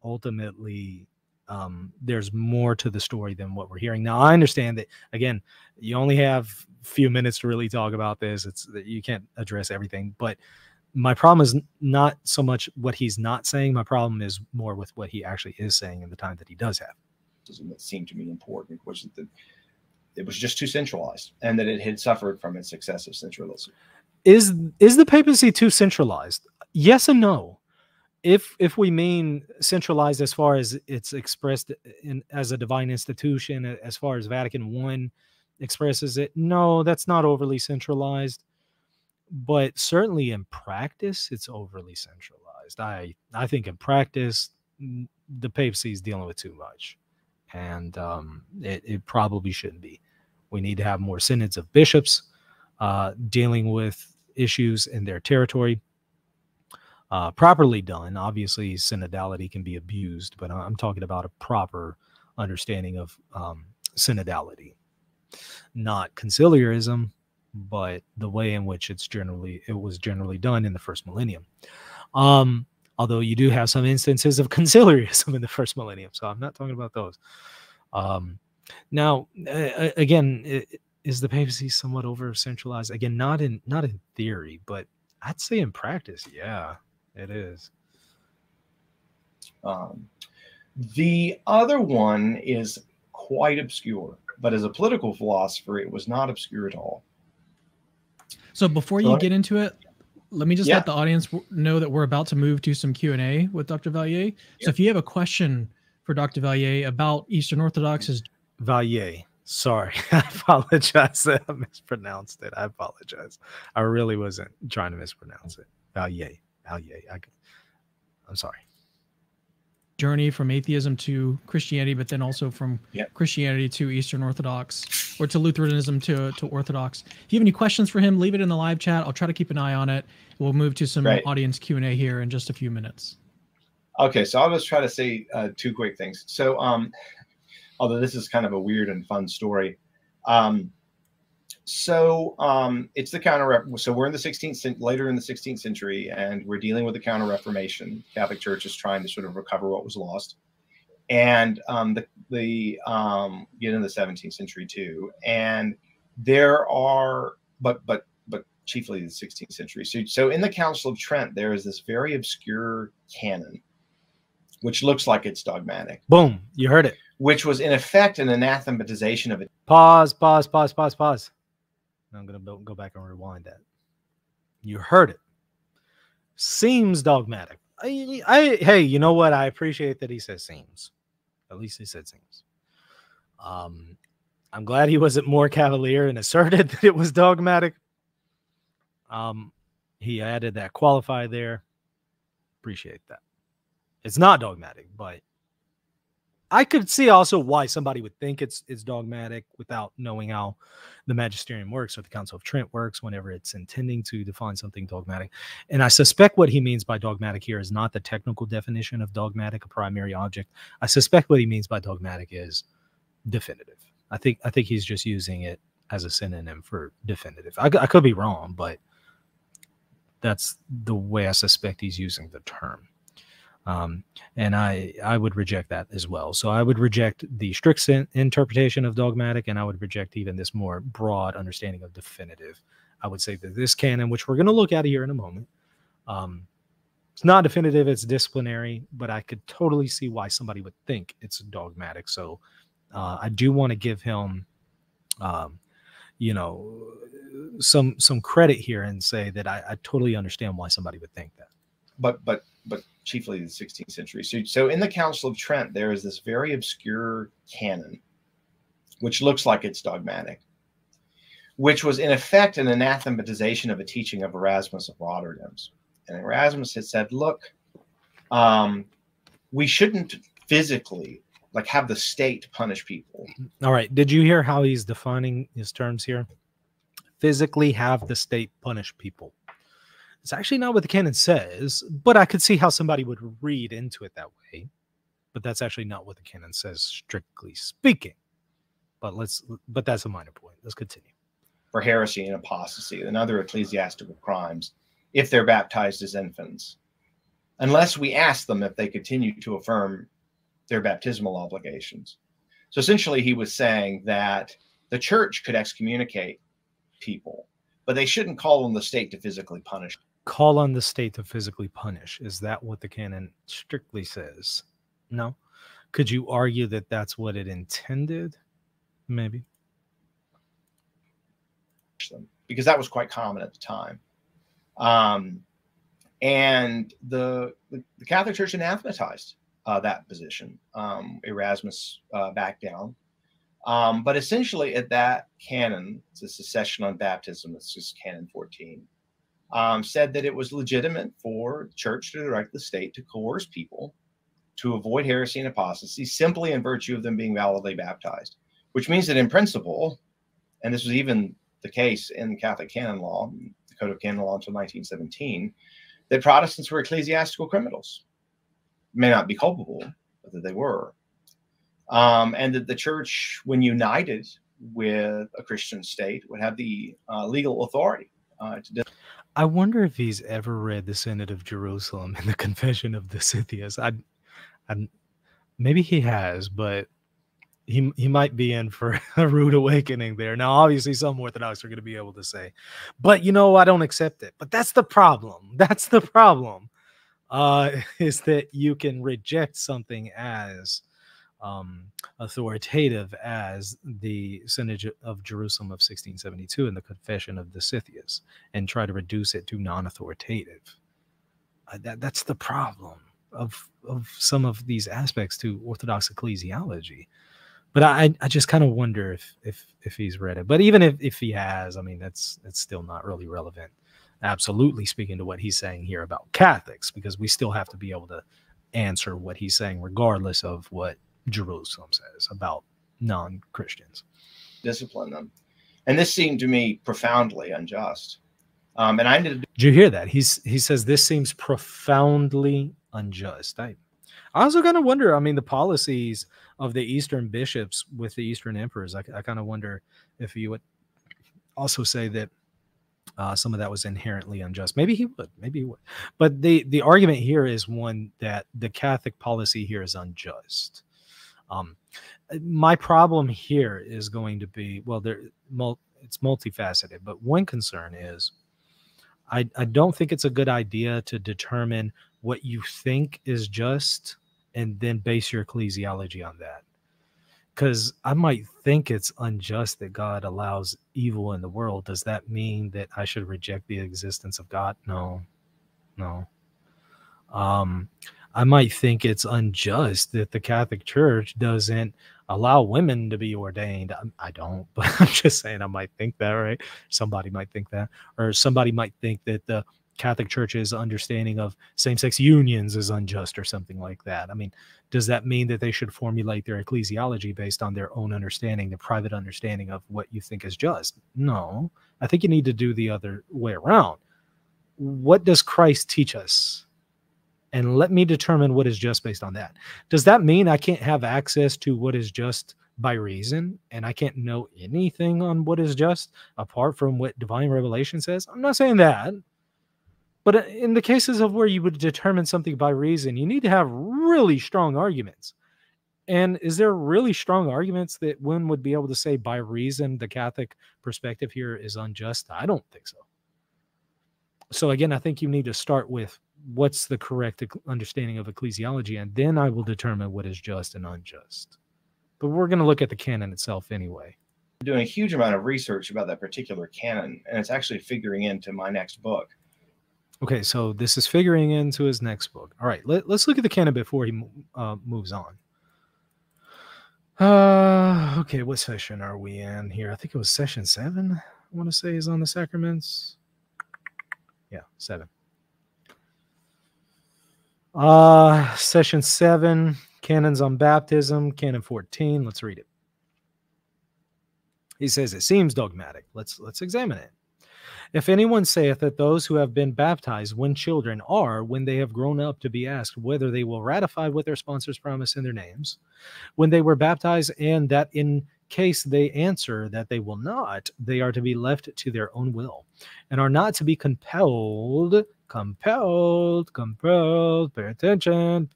ultimately there's more to the story than what we're hearing. Now, I understand that, again, you only have a few minutes to really talk about this. It's that you can't address everything, but my problem is not so much what he's not saying. My problem is more with what he actually is saying in the time that he does have. That seemed to me important was that it was just too centralized, and that it had suffered from its excessive centralism. Is the papacy too centralized? Yes and no. If we mean centralized as far as it's expressed as a divine institution, as far as Vatican I expresses it, no, that's not overly centralized. But certainly in practice, it's overly centralized. I think in practice, the papacy is dealing with too much, and it probably shouldn't be. We need to have more synods of bishops dealing with issues in their territory. Properly done. Obviously, synodality can be abused, but I'm talking about a proper understanding of synodality, not conciliarism, but the way in which it was generally done in the first millennium. Although you do have some instances of conciliarism in the first millennium, so I'm not talking about those. Now, again, is the papacy somewhat over centralized? Again, not in theory, but I'd say in practice, yeah. It is. The other one is quite obscure, but as a political philosopher, it was not obscure at all. So before you get into it, let me just let the audience know that we're about to move to some Q&A with Dr. Vallier. So if you have a question for Dr. Vallier about Eastern Orthodox, Vallier. Sorry, I apologize that I mispronounced it. I apologize. I really wasn't trying to mispronounce it. Vallier. I'm sorry. Journey from atheism to Christianity, but then also from Christianity to Eastern Orthodox, or to Lutheranism to Orthodox. If you have any questions for him, leave it in the live chat. I'll try to keep an eye on it. We'll move to some audience Q&A here in just a few minutes. Okay, so I'll just try to say two quick things. So, although this is kind of a weird and fun story. It's the counter. So we're in the later in the 16th century, and we're dealing with the Counter-Reformation. Catholic Church is trying to sort of recover what was lost, and get into the 17th century too. And there are, but chiefly the 16th century. So in the Council of Trent, there is this very obscure canon, which looks like it's dogmatic. Boom, you heard it. Which was in effect an anathematization of it. Pause. I'm going to go back and rewind that. You heard it. Seems dogmatic. Hey, you know what? I appreciate that he says seems. At least he said seems. I'm glad he wasn't more cavalier and asserted that it was dogmatic. He added that qualifier there. Appreciate that. It's not dogmatic, but I could see also why somebody would think it's dogmatic without knowing how the Magisterium works or the Council of Trent works whenever it's intending to define something dogmatic. And I suspect what he means by dogmatic here is not the technical definition of dogmatic, a primary object. I suspect what he means by dogmatic is definitive. I think he's just using it as a synonym for definitive. I could be wrong, but that's the way I suspect he's using the term. And I would reject that as well. So I would reject the strict interpretation of dogmatic, and I would reject even this more broad understanding of definitive. I would say that this canon, which we're going to look at here in a moment, it's not definitive, it's disciplinary, but I could totally see why somebody would think it's dogmatic. So I do want to give him, you know, some credit here and say that I totally understand why somebody would think that. But chiefly the 16th century. So in the Council of Trent, there is this very obscure canon, which looks like it's dogmatic, which was in effect an anathematization of a teaching of Erasmus of Rotterdam's. And Erasmus had said, look, we shouldn't physically like have the state punish people. All right. Did you hear how he's defining his terms here? Physically have the state punish people. It's actually not what the canon says, but I could see how somebody would read into it that way. But that's actually not what the canon says, strictly speaking. But that's a minor point. Let's continue. For heresy and apostasy and other ecclesiastical crimes, if they're baptized as infants, unless we ask them if they continue to affirm their baptismal obligations. So essentially, he was saying that the church could excommunicate people, but they shouldn't call on the state to physically punish. Call on the state to physically punish. Is that what the canon strictly says? No. Could you argue that that's what it intended? Maybe. Because that was quite common at the time. And the Catholic Church anathematized that position. Erasmus backed down. But essentially at that canon, it's a secession on baptism, it's just canon 14, said that it was legitimate for the church to direct the state to coerce people to avoid heresy and apostasy simply in virtue of them being validly baptized, which means that in principle, and this was even the case in Catholic canon law, the Code of Canon Law until 1917, that Protestants were ecclesiastical criminals. May not be culpable, but that they were. And that the church, when united with a Christian state, would have the legal authority to. I wonder if he's ever read the Synod of Jerusalem and the Confession of the Scythians. Maybe he has, but he might be in for a rude awakening there. Now, obviously, some Orthodox are going to be able to say, but you know, I don't accept it. But that's the problem. That's the problem, is that you can reject something as authoritative as the Synod of Jerusalem of 1672 and the Confession of the Scythians and try to reduce it to non-authoritative. That's the problem of some of these aspects to Orthodox ecclesiology. But I just kind of wonder if he's read it. But even if he has, I mean, it's still not really relevant, absolutely speaking to what he's saying here about Catholics, because we still have to be able to answer what he's saying regardless of what Jerusalem says about non-Christians. Discipline them. And this seemed to me profoundly unjust. And I ended up. Did you hear that? He says this seems profoundly unjust. I also kind of wonder, I mean, the policies of the Eastern bishops with the Eastern emperors, I kind of wonder if you would also say that some of that was inherently unjust. Maybe he would. Maybe he would. But the argument here is one that the Catholic policy here is unjust. My problem here is going to be, well, it's multifaceted, but one concern is I don't think it's a good idea to determine what you think is just and then base your ecclesiology on that. Because I might think it's unjust that God allows evil in the world. Does that mean that I should reject the existence of God? No. I might think it's unjust that the Catholic Church doesn't allow women to be ordained. I don't, but I'm just saying I might think that, right? Somebody might think that. Or somebody might think that the Catholic Church's understanding of same-sex unions is unjust or something like that. I mean, does that mean that they should formulate their ecclesiology based on their own understanding, their private understanding of what you think is just? No, I think you need to do the other way around. What does Christ teach us? And let me determine what is just based on that. Does that mean I can't have access to what is just by reason, and I can't know anything on what is just apart from what divine revelation says? I'm not saying that. But in the cases of where you would determine something by reason, you need to have really strong arguments. And is there really strong arguments that one would be able to say by reason the Catholic perspective here is unjust? I don't think so. So again, I think you need to start with what's the correct understanding of ecclesiology, and then I will determine what is just and unjust. But we're going to look at the canon itself anyway. I'm doing a huge amount of research about that particular canon, and it's actually figuring into my next book. Okay, so this is figuring into his next book. All right, let's look at the canon before he moves on. Okay, what session are we in here? I think it was session 7, I want to say, is on the sacraments. Yeah, 7. Session 7, canons on baptism, canon 14. Let's read it. He says, it seems dogmatic. Let's examine it. If anyone saith that those who have been baptized when children are, when they have grown up, to be asked whether they will ratify what their sponsors promise in their names, when they were baptized, and that in case they answer that they will not, they are to be left to their own will, and are not to be compelled, pay attention,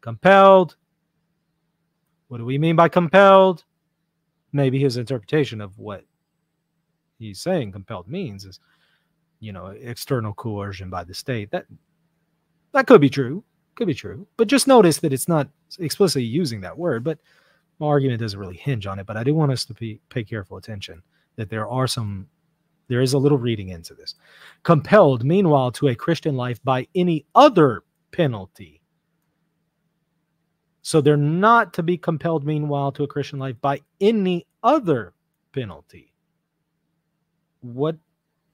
compelled. What do we mean by compelled? Maybe his interpretation of what he's saying compelled means is, you know, external coercion by the state. That could be true. Could be true. But just notice that it's not explicitly using that word. But my argument doesn't really hinge on it. But I do want us to pay careful attention that there is a little reading into this. Compelled, meanwhile, to a Christian life by any other penalty. So they're not to be compelled, meanwhile, to a Christian life by any other penalty. What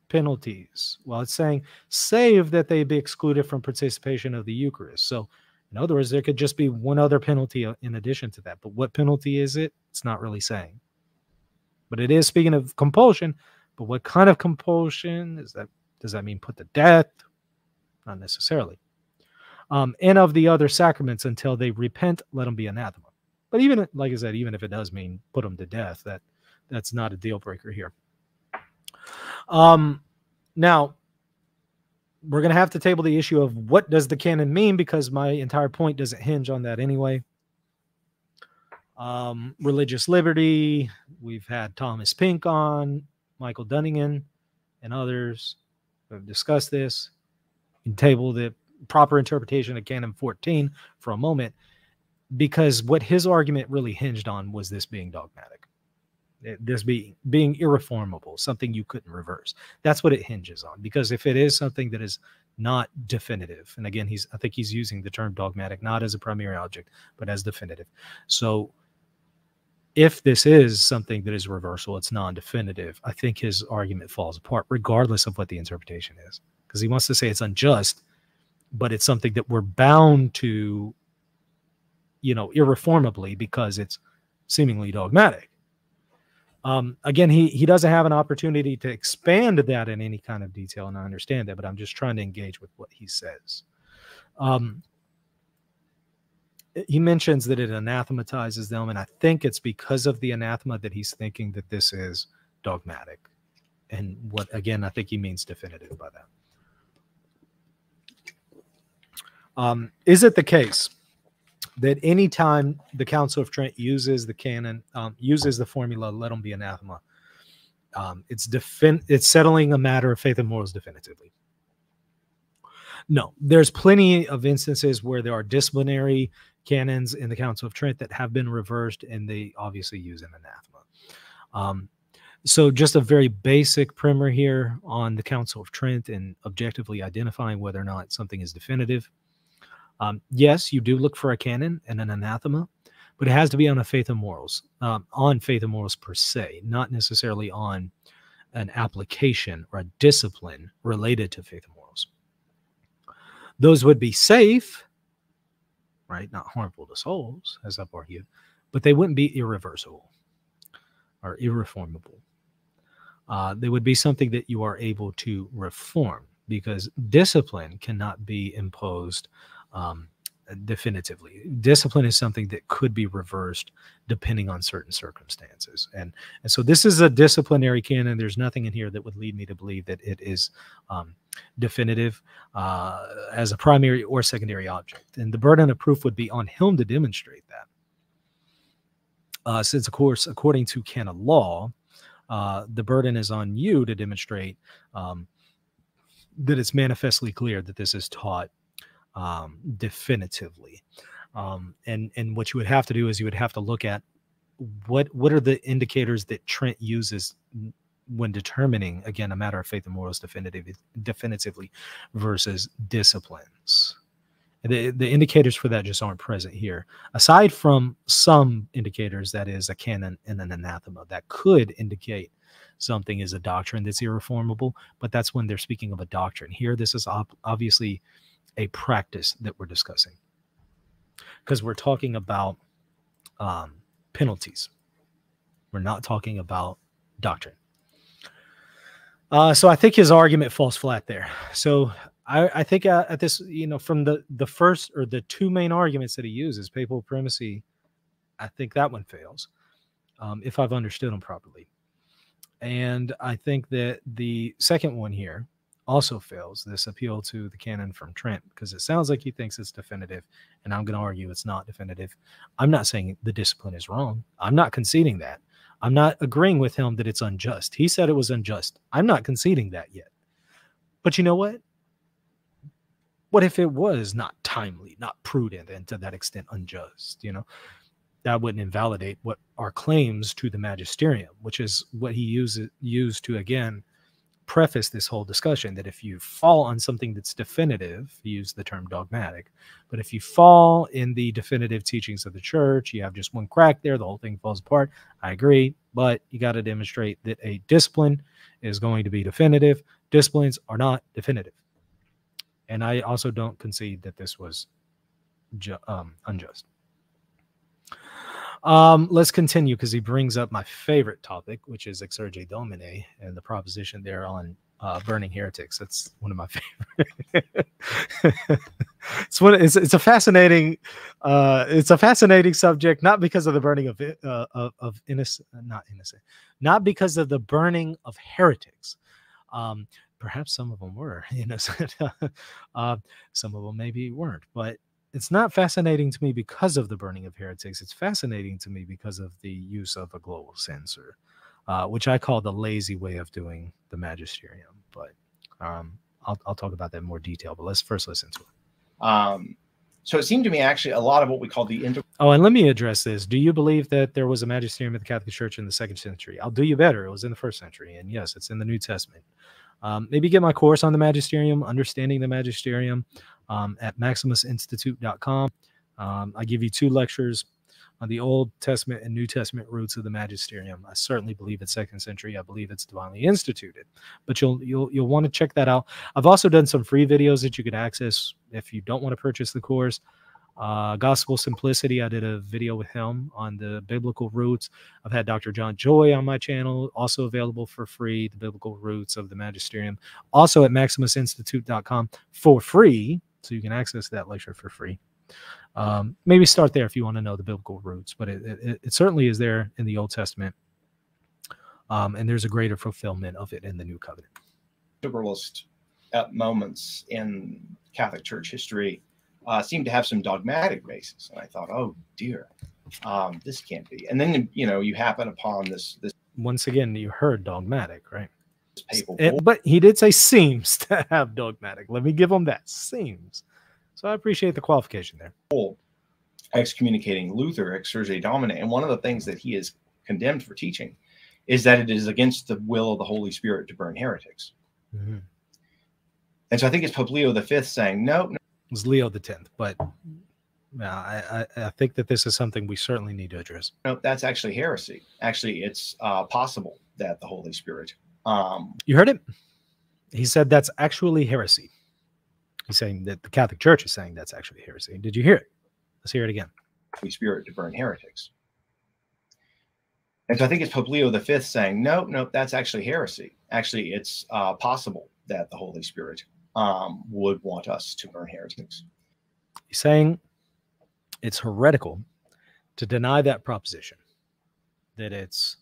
penalties? Well, it's saying, save that they be excluded from participation of the Eucharist. So, in other words, there could just be one other penalty in addition to that. But what penalty is it? It's not really saying. But it is speaking of compulsion. But what kind of compulsion is that? Does that mean put to death? Not necessarily. And of the other sacraments, until they repent, let them be anathema. But even, like I said, even if it does mean put them to death, that's not a deal breaker here. Now, we're going to have to table the issue of what does the canon mean, because my entire point doesn't hinge on that anyway. Religious liberty, we've had Thomas Pink on, Michael Dunnigan, and others who have discussed this. You can table the proper interpretation of canon 14 for a moment, because what his argument really hinged on was this being dogmatic. This being irreformable, something you couldn't reverse. That's what it hinges on. Because if it is something that is not definitive, and again, I think he's using the term dogmatic not as a primary object, but as definitive. So if this is something that is reversal, it's non-definitive, I think his argument falls apart, regardless of what the interpretation is. Because he wants to say it's unjust, but it's something that we're bound to, you know, irreformably, because it's seemingly dogmatic. Again, he doesn't have an opportunity to expand that in any kind of detail, and I understand that, but I'm just trying to engage with what he says. He mentions that it anathematizes them, and I think it's because of the anathema that he's thinking that this is dogmatic. And what, again, I think he means definitive by that. Is it the case that any time the Council of Trent uses the canon, uses the formula, let them be anathema, it's settling a matter of faith and morals definitively? No, there's plenty of instances where there are disciplinary canons in the Council of Trent that have been reversed, and they obviously use an anathema. So just a very basic primer here on the Council of Trent and objectively identifying whether or not something is definitive. Yes, you do look for a canon and an anathema, but it has to be on a faith and morals, on faith and morals per se, not necessarily on an application or a discipline related to faith and morals. Those would be safe, right? Not harmful to souls, as I've argued, but they wouldn't be irreversible or irreformable. They would be something that you are able to reform, because discipline cannot be imposed definitively. Discipline is something that could be reversed depending on certain circumstances. And so this is a disciplinary canon. There's nothing in here that would lead me to believe that it is definitive as a primary or secondary object. And the burden of proof would be on him to demonstrate that. Since, of course, according to canon law, the burden is on you to demonstrate that it's manifestly clear that this is taught definitively. And what you would have to do is you would have to look at what are the indicators that Trent uses when determining, again, a matter of faith and morals definitively versus disciplines. The indicators for that just aren't present here. Aside from some indicators, that is a canon and an anathema, that could indicate something is a doctrine that's irreformable, but that's when they're speaking of a doctrine. Here, this is obviously a practice that we're discussing, because we're talking about penalties. We're not talking about doctrine. So I think his argument falls flat there. So I think at this, from the first or the two main arguments that he uses, papal primacy, I think that one fails, if I've understood him properly. And I think that the second one here also fails, this appeal to the canon from Trent, because it sounds like he thinks it's definitive, and I'm going to argue it's not definitive. I'm not saying the discipline is wrong. I'm not conceding that. I'm not agreeing with him that it's unjust. He said it was unjust. I'm not conceding that yet. But you know what? What if it was not timely, not prudent, and to that extent unjust? That wouldn't invalidate what our claims to the Magisterium, which is what he used to, again, preface this whole discussion, that if you fall on something that's definitive, he used the term dogmatic, but if you fall in the definitive teachings of the church, you have just one crack there, the whole thing falls apart. I agree, but you got to demonstrate that a discipline is going to be definitive. Disciplines are not definitive. And I also don't concede that this was unjust. Let's continue, because he brings up my favorite topic, which is Exsurge Domine and the proposition there on burning heretics. That's one of my favorite. It's a fascinating subject, not because of the burning of not because of the burning of heretics. Perhaps some of them were, some of them maybe weren't, but it's not fascinating to me because of the burning of heretics. It's fascinating to me because of the use of a global censor, which I call the lazy way of doing the Magisterium. But I'll talk about that in more detail. But let's first listen to it. So it seemed to me actually a lot of what we call the Oh, and let me address this. Do you believe that there was a Magisterium of the Catholic Church in the 2nd century? I'll do you better. It was in the 1st century. And yes, it's in the New Testament. Maybe get my course on the Magisterium, Understanding the Magisterium, at maximusinstitute.com. I give you 2 lectures on the Old Testament and New Testament roots of the Magisterium. I certainly believe it's 2nd century. I believe it's divinely instituted, but you'll want to check that out. I've also done some free videos that you could access if you don't want to purchase the course. Gospel Simplicity, I did a video with him on the biblical roots. I've had Dr. John Joy on my channel, also available for free, the biblical roots of the Magisterium, also at maximusinstitute.com for free, so you can access that lecture for free. Maybe start there if you want to know the biblical roots, but it certainly is there in the Old Testament, and there's a greater fulfillment of it in the New Covenant. Liberalist moments in Catholic Church history seem to have some dogmatic basis, and I thought, oh dear, this can't be. And then you happen upon this. Once again, you heard dogmatic, right? Papal but he did say seems to have dogmatic. Let me give him that, seems. So I appreciate the qualification there. Excommunicating Luther, Exsurge Domine, and one of the things that he is condemned for teaching is that it is against the will of the Holy Spirit to burn heretics. Mm-hmm. And so I think it's Pope Leo V saying, no. It was Leo X, but I think that this is something we certainly need to address. No, that's actually heresy. Actually, it's possible that the Holy Spirit You heard it? He said that's actually heresy. He's saying that the Catholic Church is saying that's actually heresy. Did you hear it? Let's hear it again. Holy Spirit to burn heretics. And so I think it's Pope Leo V saying, nope, that's actually heresy. Actually, it's possible that the Holy Spirit would want us to burn heretics. He's saying it's heretical to deny that proposition, that it's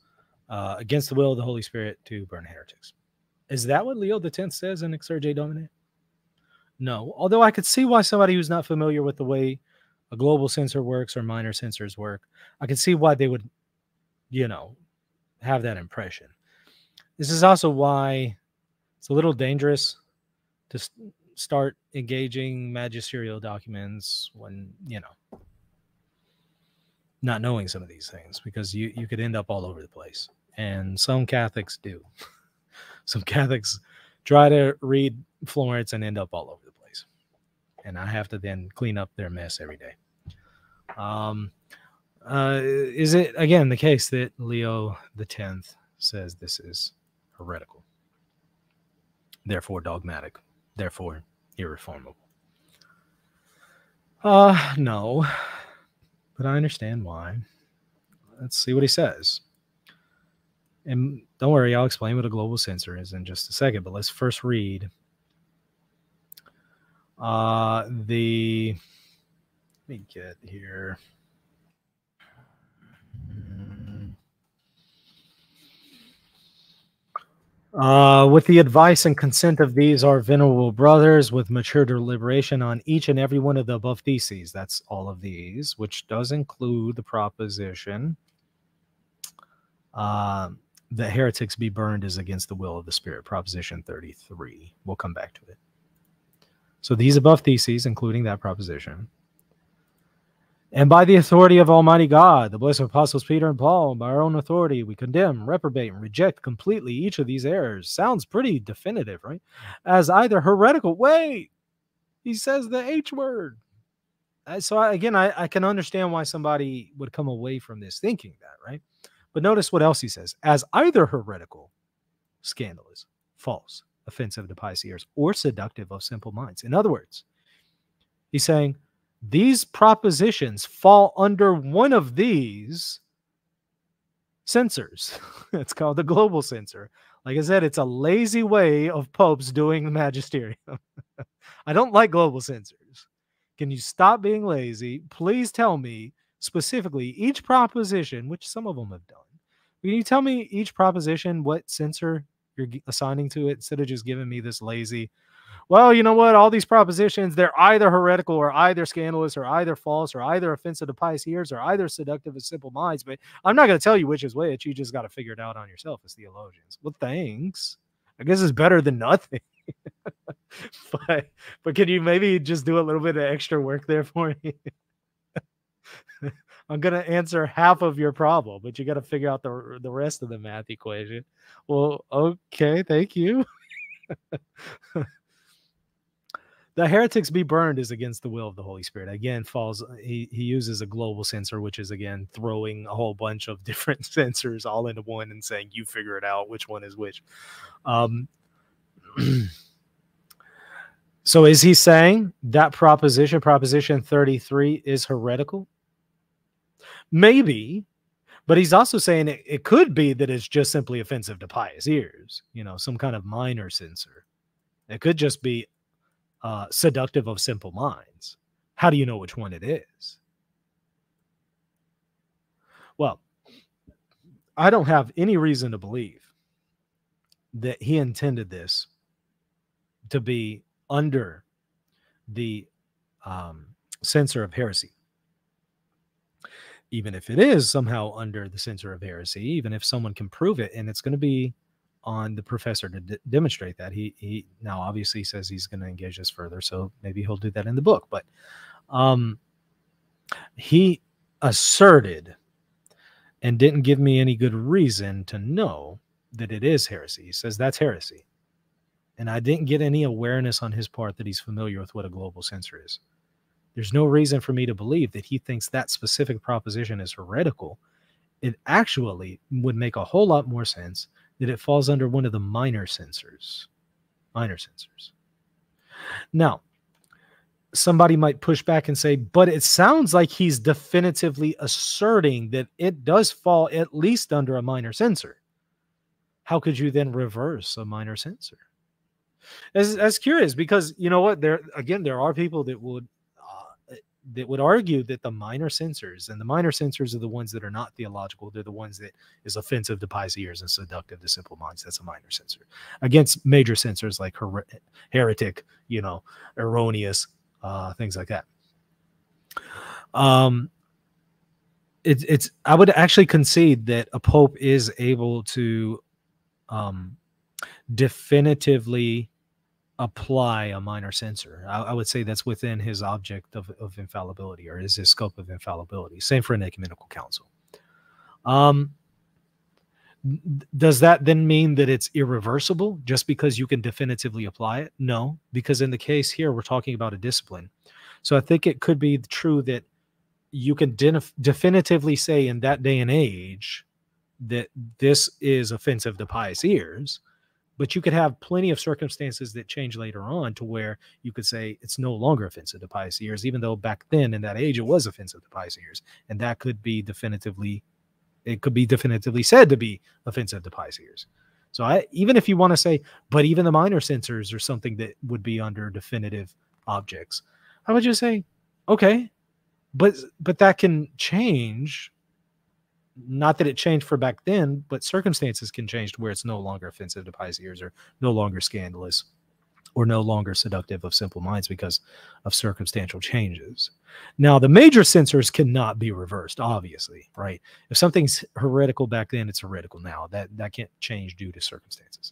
against the will of the Holy Spirit to burn heretics. Is that what Leo X says in Exsurge Domine? No, although I could see why somebody who's not familiar with the way a global censor works or minor censors work, I could see why they would, have that impression. This is also why it's a little dangerous to start engaging magisterial documents when, not knowing some of these things, because you could end up all over the place. And some Catholics do. Some Catholics try to read Florence and end up all over the place. And I have to then clean up their mess every day. Is it, again, the case that Leo X says this is heretical, therefore dogmatic, therefore irreformable? No, but I understand why. Let's see what he says. And don't worry, I'll explain what a global censor is in just a second, but let's first read let me get here. With the advice and consent of these, our venerable brothers, with mature deliberation on each and every one of the above theses, that's all of these, which does include the proposition that heretics be burned is against the will of the Spirit, proposition 33. We'll come back to it. So these above theses, including that proposition, and by the authority of Almighty God, the blessed apostles Peter and Paul, by our own authority, we condemn, reprobate, and reject completely each of these errors. Sounds pretty definitive, right? As either heretical. Wait, he says the H word. So I can understand why somebody would come away from this thinking that, right? But notice what else he says. As either heretical, scandalous, false, offensive to pious ears, or seductive of simple minds. In other words, he's saying, these propositions fall under one of these censors. It's called the global censor. Like I said, it's a lazy way of popes doing the magisterium. I don't like global censors. Can you stop being lazy? Please tell me specifically each proposition, which some of them have done. Can you tell me each proposition, what censor you're assigning to it, instead of just giving me this lazy, well, you know what? All these propositions, they're either heretical or either scandalous or either false or either offensive to pious ears or either seductive of simple minds. But I'm not going to tell you which is which. You just got to figure it out on yourself as theologians. Well, thanks. I guess it's better than nothing. but can you maybe just do a little bit of extra work there for me? I'm going to answer half of your problem, but you got to figure out the rest of the math equation. Well, okay. Thank you. The heretics be burned is against the will of the Holy Spirit. Again, he uses a global censor, which is, again, throwing a whole bunch of different censors all into one and saying, you figure it out, which one is which. So is he saying that proposition 33, is heretical? Maybe, but he's also saying it could be that it's just simply offensive to pious ears, some kind of minor censor. It could just be seductive of simple minds. How do you know which one it is? Well, I don't have any reason to believe that he intended this to be under the censor of heresy. Even if it is somehow under the censor of heresy, even if someone can prove it, and it's going to be on the professor to demonstrate that. He now obviously says he's going to engage this further, so maybe he'll do that in the book. But he asserted and didn't give me any good reason to know that it is heresy. He says that's heresy. And I didn't get any awareness on his part that he's familiar with what a global censor is. There's no reason for me to believe that he thinks that specific proposition is heretical. It actually would make a whole lot more sense that it falls under one of the minor censors. Minor censors. Now, somebody might push back and say, but it sounds like he's definitively asserting that it does fall at least under a minor censor. How could you then reverse a minor censor? That's curious, because you know what? There are people that would argue that the minor censors, and the minor censors are the ones that are not theological. They're the ones that is offensive to pious ears and seductive to simple minds. That's a minor censor. Against major censors like heretic, erroneous, things like that. I would actually concede that a pope is able to definitively apply a minor censor. I would say that's within his object of infallibility, or is his scope of infallibility. Same for an ecumenical council. Does that then mean that it's irreversible just because you can definitively apply it? No, because in the case here, we're talking about a discipline. So I think it could be true that you can definitively say in that day and age that this is offensive to pious ears, but you could have plenty of circumstances that change later on to where you could say it's no longer offensive to pious ears, even though back then in that age it was offensive to pious ears, and that could be definitively said to be offensive to pious ears. So even if you want to say, but even the minor censors are something that would be under definitive objects, I would just say, okay, but that can change. Not that it changed for back then, but circumstances can change to where it's no longer offensive to pious ears, or no longer scandalous, or no longer seductive of simple minds because of circumstantial changes. Now, the major censors cannot be reversed, obviously, right? If something's heretical back then, it's heretical now. That can't change due to circumstances.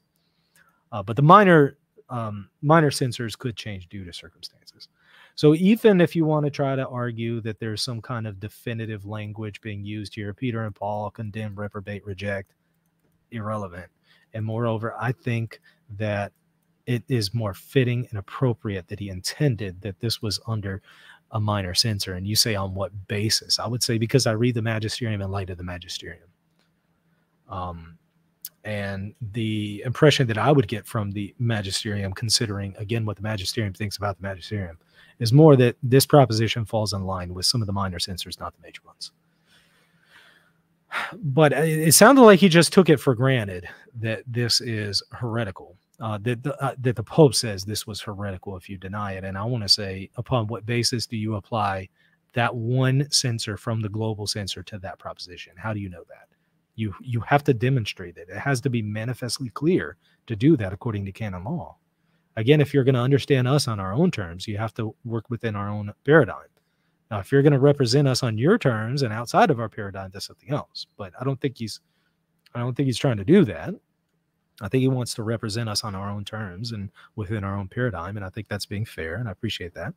But the minor censors could change due to circumstances. So even if you want to try to argue that there's some kind of definitive language being used here, Peter and Paul, condemn, reprobate, reject, irrelevant. And moreover, I think that it is more fitting and appropriate that he intended that this was under a minor censor. And you say, on what basis? I would say because I read the Magisterium in light of the Magisterium. And the impression that I would get from the Magisterium, considering, again, what the Magisterium thinks about the Magisterium, is more that this proposition falls in line with some of the minor censors, not the major ones. But it sounded like he just took it for granted that this is heretical, that the Pope says this was heretical if you deny it. And I want to say, upon what basis do you apply that one censor from the global censor to that proposition? How do you know that? You have to demonstrate it. It has to be manifestly clear to do that according to canon law. Again, if you're going to understand us on our own terms, you have to work within our own paradigm. Now, if you're going to represent us on your terms and outside of our paradigm, that's something else. But I don't think he's trying to do that. I think he wants to represent us on our own terms and within our own paradigm, and I think that's being fair, and I appreciate that.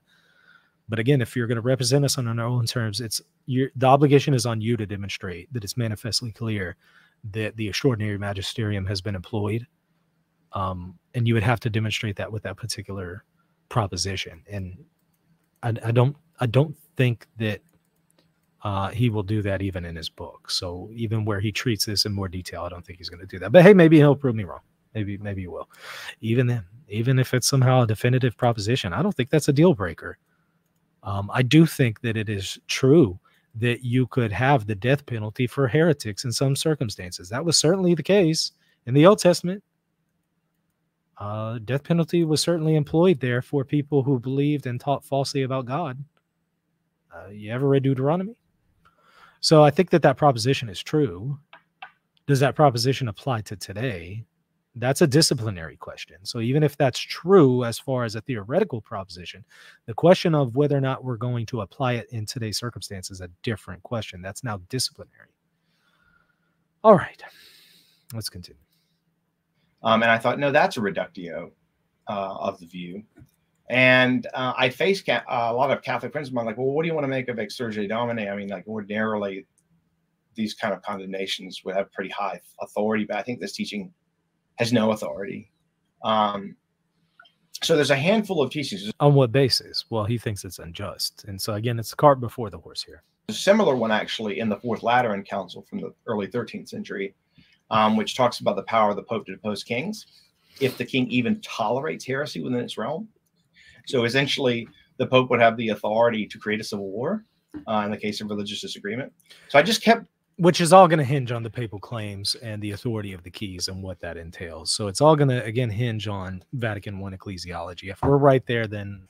But again, if you're going to represent us on our own terms, the obligation is on you to demonstrate that it's manifestly clear that the extraordinary magisterium has been employed. And you would have to demonstrate that with that particular proposition. And I don't think that he will do that even in his book. So even where he treats this in more detail, I don't think he's going to do that. But hey, maybe he'll prove me wrong. Maybe he will. Even then, even if it's somehow a definitive proposition, I don't think that's a deal breaker. I do think that it is true that you could have the death penalty for heretics in some circumstances. That was certainly the case in the Old Testament. Death penalty was certainly employed there for people who believed and taught falsely about God. You ever read Deuteronomy? So I think that proposition is true. Does that proposition apply to today? That's a disciplinary question. So even if that's true as far as a theoretical proposition, the question of whether or not we're going to apply it in today's circumstances is a different question. That's now disciplinary. All right, let's continue. And I thought, no, that's a reductio of the view. And I face a lot of Catholic friends of mine like, well, what do you want to make of Exsurge Domine? I mean, like ordinarily, these kind of condemnations would have pretty high authority, but I think this teaching has no authority. So there's a handful of teachings. On what basis? Well, he thinks it's unjust. And so again, it's the cart before the horse here. A similar one actually in the Fourth Lateran Council from the early 13th century, which talks about the power of the Pope to depose kings, if the king even tolerates heresy within its realm. So essentially, the Pope would have the authority to create a civil war in the case of religious disagreement. So I just kept... Which is all going to hinge on the papal claims and the authority of the keys and what that entails. So it's all going to, again, hinge on Vatican I ecclesiology. If we're right there, then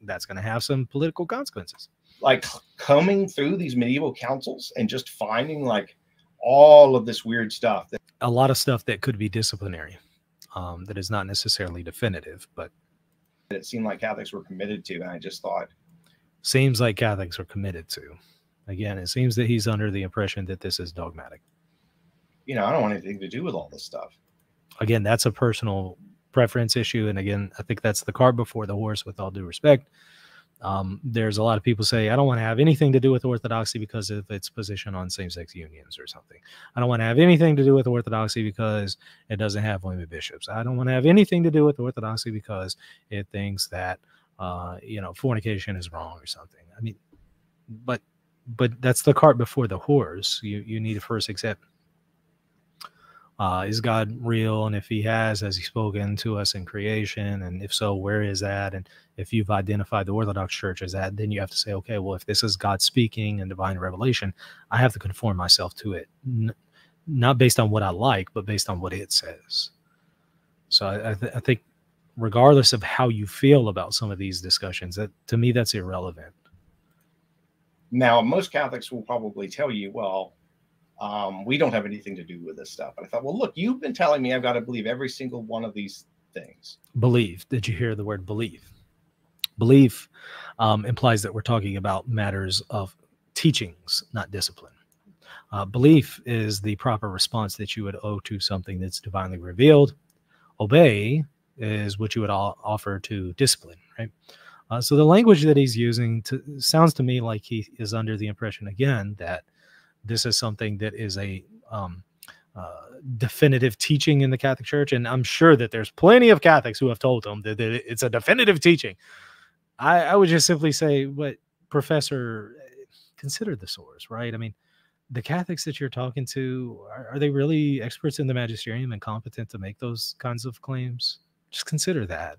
that's going to have some political consequences. Like combing through these medieval councils and just finding like all of this weird stuff. A lot of stuff that could be disciplinary, that is not necessarily definitive, but it seemed like Catholics were committed to. And I just thought... Seems like Catholics are committed to. Again, it seems that he's under the impression that this is dogmatic. You know, I don't want anything to do with all this stuff. Again, that's a personal preference issue. And again, I think that's the cart before the horse, with all due respect. There's a lot of people say, I don't want to have anything to do with Orthodoxy because of its position on same-sex unions or something. I don't want to have anything to do with Orthodoxy because it doesn't have women bishops. I don't want to have anything to do with Orthodoxy because it thinks that, you know, fornication is wrong or something. I mean, but that's the cart before the horse. You need to first accept, is God real? And if he has he spoken to us in creation? And if so, where is that? And if you've identified the Orthodox Church as that, then you have to say, okay, well, if this is God speaking and divine revelation, I have to conform myself to it, not based on what I like, but based on what it says. So I think regardless of how you feel about some of these discussions, that to me, that's irrelevant. Now, most Catholics will probably tell you, well, we don't have anything to do with this stuff. But I thought, well, look, you've been telling me I've got to believe every single one of these things. Believe. Did you hear the word believe? Belief implies that we're talking about matters of teachings, not discipline. Belief is the proper response that you would owe to something that's divinely revealed. Obey is what you would offer to discipline, right? So the language that he's using sounds to me like he is under the impression, again, that this is something that is a definitive teaching in the Catholic Church. And I'm sure that there's plenty of Catholics who have told him that it's a definitive teaching. I would just simply say, but Professor, consider the source, right? I mean, the Catholics that you're talking to, are they really experts in the Magisterium and competent to make those kinds of claims? Just consider that.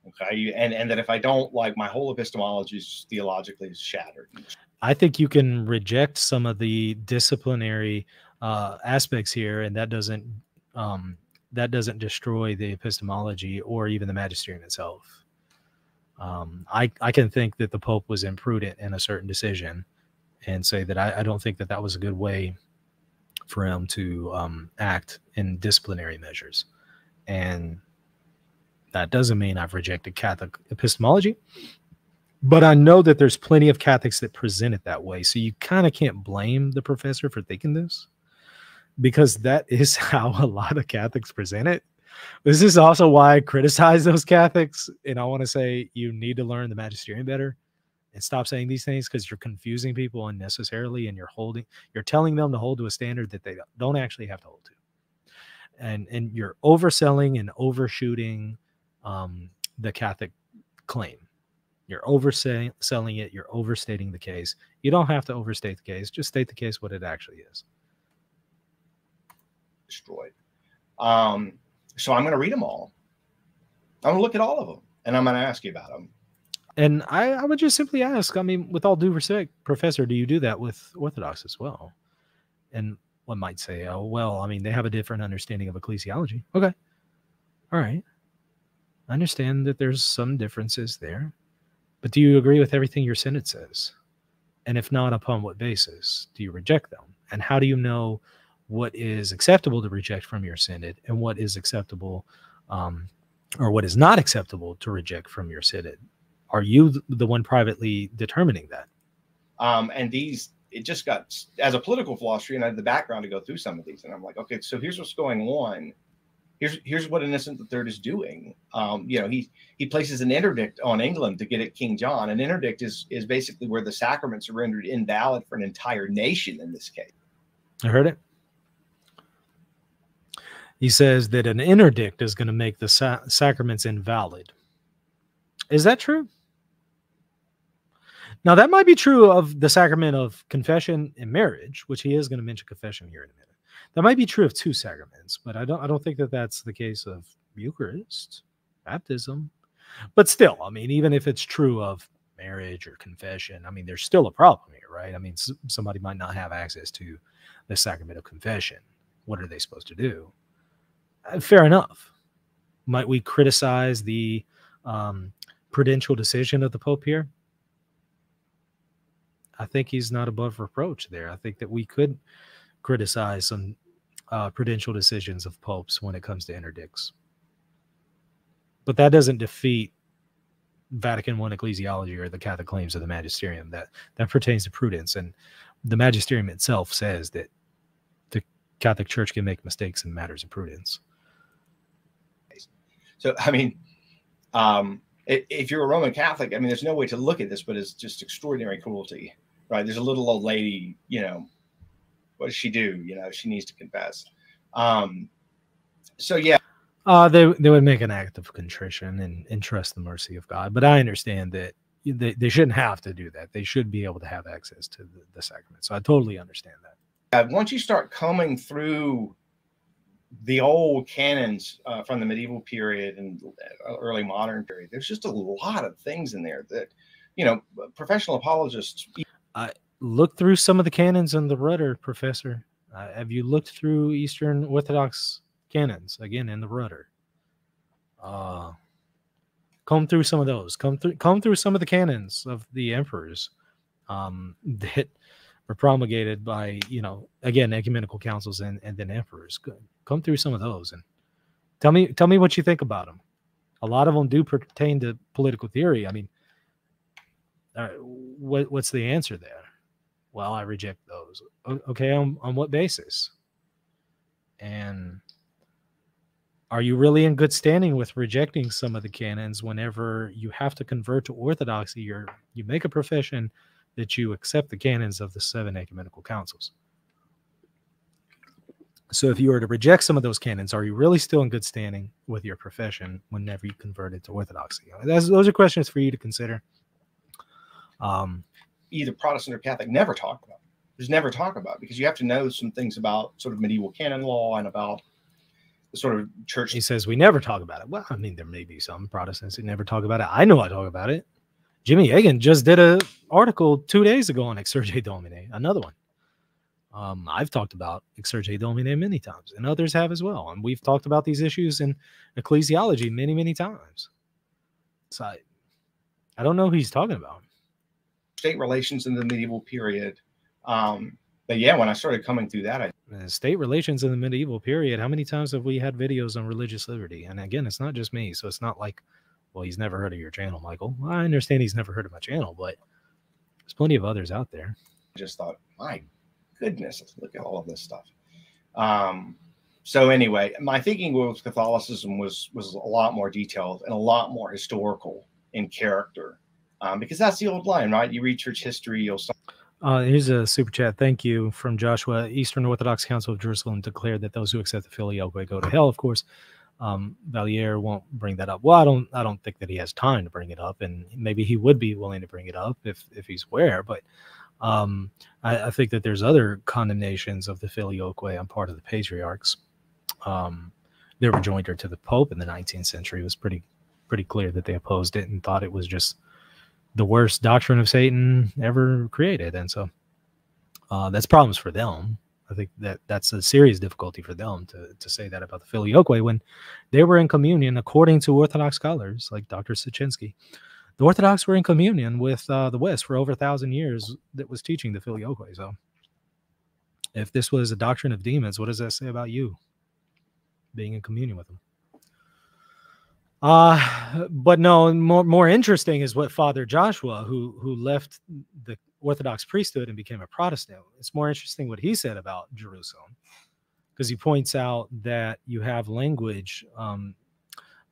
Okay, and that if I don't, like, my whole epistemology is theologically shattered. I think you can reject some of the disciplinary aspects here, and that doesn't destroy the epistemology or even the Magisterium itself. I can think that the Pope was imprudent in a certain decision, and say that I don't think that was a good way for him to act in disciplinary measures, and that doesn't mean I've rejected Catholic epistemology, but I know that there's plenty of Catholics that present it that way. So you kind of can't blame the professor for thinking this, because that is how a lot of Catholics present it. This is also why I criticize those Catholics. And I want to say, you need to learn the Magisterium better and stop saying these things, because you're confusing people unnecessarily, and you're telling them to hold to a standard that they don't actually have to hold to. And you're overselling and overshooting the Catholic claim. You're overselling it. You're overstating the case. You don't have to overstate the case. Just state the case what it actually is. Destroyed. So I'm going to read them all. I'm going to look at all of them, and I'm going to ask you about them. And I would just simply ask, I mean, with all due respect, Professor, do you do that with Orthodox as well? And one might say, oh, well, I mean, they have a different understanding of ecclesiology. Okay. All right. I understand that there's some differences there, but do you agree with everything your synod says? And if not, upon what basis do you reject them? And how do you know what is acceptable to reject from your synod and what is acceptable or what is not acceptable to reject from your synod? Are you the one privately determining that? And it just got, as a political philosopher, and I had the background to go through some of these, and I'm like, okay, so here's what's going on. Here's what Innocent III is doing. You know, he places an interdict on England to get at King John. An interdict is basically where the sacraments are rendered invalid for an entire nation in this case. I heard it. He says that an interdict is going to make the sacraments invalid. Is that true? Now, that might be true of the sacrament of confession and marriage, which he is going to mention confession here in a minute. That might be true of two sacraments, but I don't think that that's the case of Eucharist, baptism. But still, I mean, even if it's true of marriage or confession, I mean, there's still a problem here, right? I mean, somebody might not have access to the sacrament of confession. What are they supposed to do? Fair enough. Might we criticize the prudential decision of the Pope here? I think he's not above reproach there. I think that we could criticize some prudential decisions of popes when it comes to interdicts. But that doesn't defeat Vatican I ecclesiology or the Catholic claims of the Magisterium. That pertains to prudence. And the Magisterium itself says that the Catholic Church can make mistakes in matters of prudence. So, I mean, if you're a Roman Catholic, I mean, there's no way to look at this, but it's just extraordinary cruelty, right? There's a little old lady, you know, what does she do? You know, she needs to confess. So, yeah. They would make an act of contrition and trust the mercy of God. But I understand that they shouldn't have to do that. They should be able to have access to the sacrament. So I totally understand that. Once you start combing through the old canons from the medieval period and early modern period, there's just a lot of things in there that, you know, professional apologists. Look through some of the canons in the Rudder, Professor. Have you looked through Eastern Orthodox canons again in the Rudder? Comb through some of those. Come through some of the canons of the emperors that were promulgated by, you know, again, ecumenical councils and then emperors. Come through some of those and tell me what you think about them. A lot of them do pertain to political theory. I mean, what's the answer there? Well, I reject those. Okay, on what basis? And are you really in good standing with rejecting some of the canons whenever you have to convert to Orthodoxy? You make a profession that you accept the canons of the 7 ecumenical councils. So if you were to reject some of those canons, are you really still in good standing with your profession whenever you converted to Orthodoxy? Those are questions for you to consider. Either Protestant or Catholic never talk about. There's never talk about, because you have to know some things about sort of medieval canon law and about the sort of church. He says we never talk about it. Well, I mean, there may be some Protestants who never talk about it. I know I talk about it. Jimmy Egan just did an article 2 days ago on Exsurge Domine, another one. I've talked about Exsurge Domine many times, and others have as well. And we've talked about these issues in ecclesiology many, many times. So I don't know who he's talking about. State relations in the medieval period. But yeah, when I started coming through that, state relations in the medieval period, how many times have we had videos on religious liberty? And again, it's not just me. So it's not like, well, he's never heard of your channel, Michael. Well, I understand he's never heard of my channel, but there's plenty of others out there. I just thought, my goodness, look at all of this stuff. So anyway, my thinking with Catholicism was a lot more detailed and a lot more historical in character. Because that's the old line, right? You read church history, you'll start. Here's a super chat. Thank you from Joshua. Eastern Orthodox Council of Jerusalem declared that those who accept the filioque go to hell. Of course, Vallier won't bring that up. Well, I don't think that he has time to bring it up, and maybe he would be willing to bring it up if he's aware. But I think that there's other condemnations of the filioque on part of the patriarchs. Their rejoinder to the Pope in the 19th century was pretty clear that they opposed it and thought it was just the worst doctrine of Satan ever created. And so that's problems for them. I think that's a serious difficulty for them to say that about the filioque when they were in communion, according to Orthodox scholars like Dr. Sachinski. The Orthodox were in communion with the West for over 1,000 years that was teaching the filioque. So if this was a doctrine of demons, what does that say about you being in communion with them? But no, more interesting is what Father Joshua, who left the Orthodox priesthood and became a Protestant. It's more interesting what he said about Jerusalem, because he points out that you have language.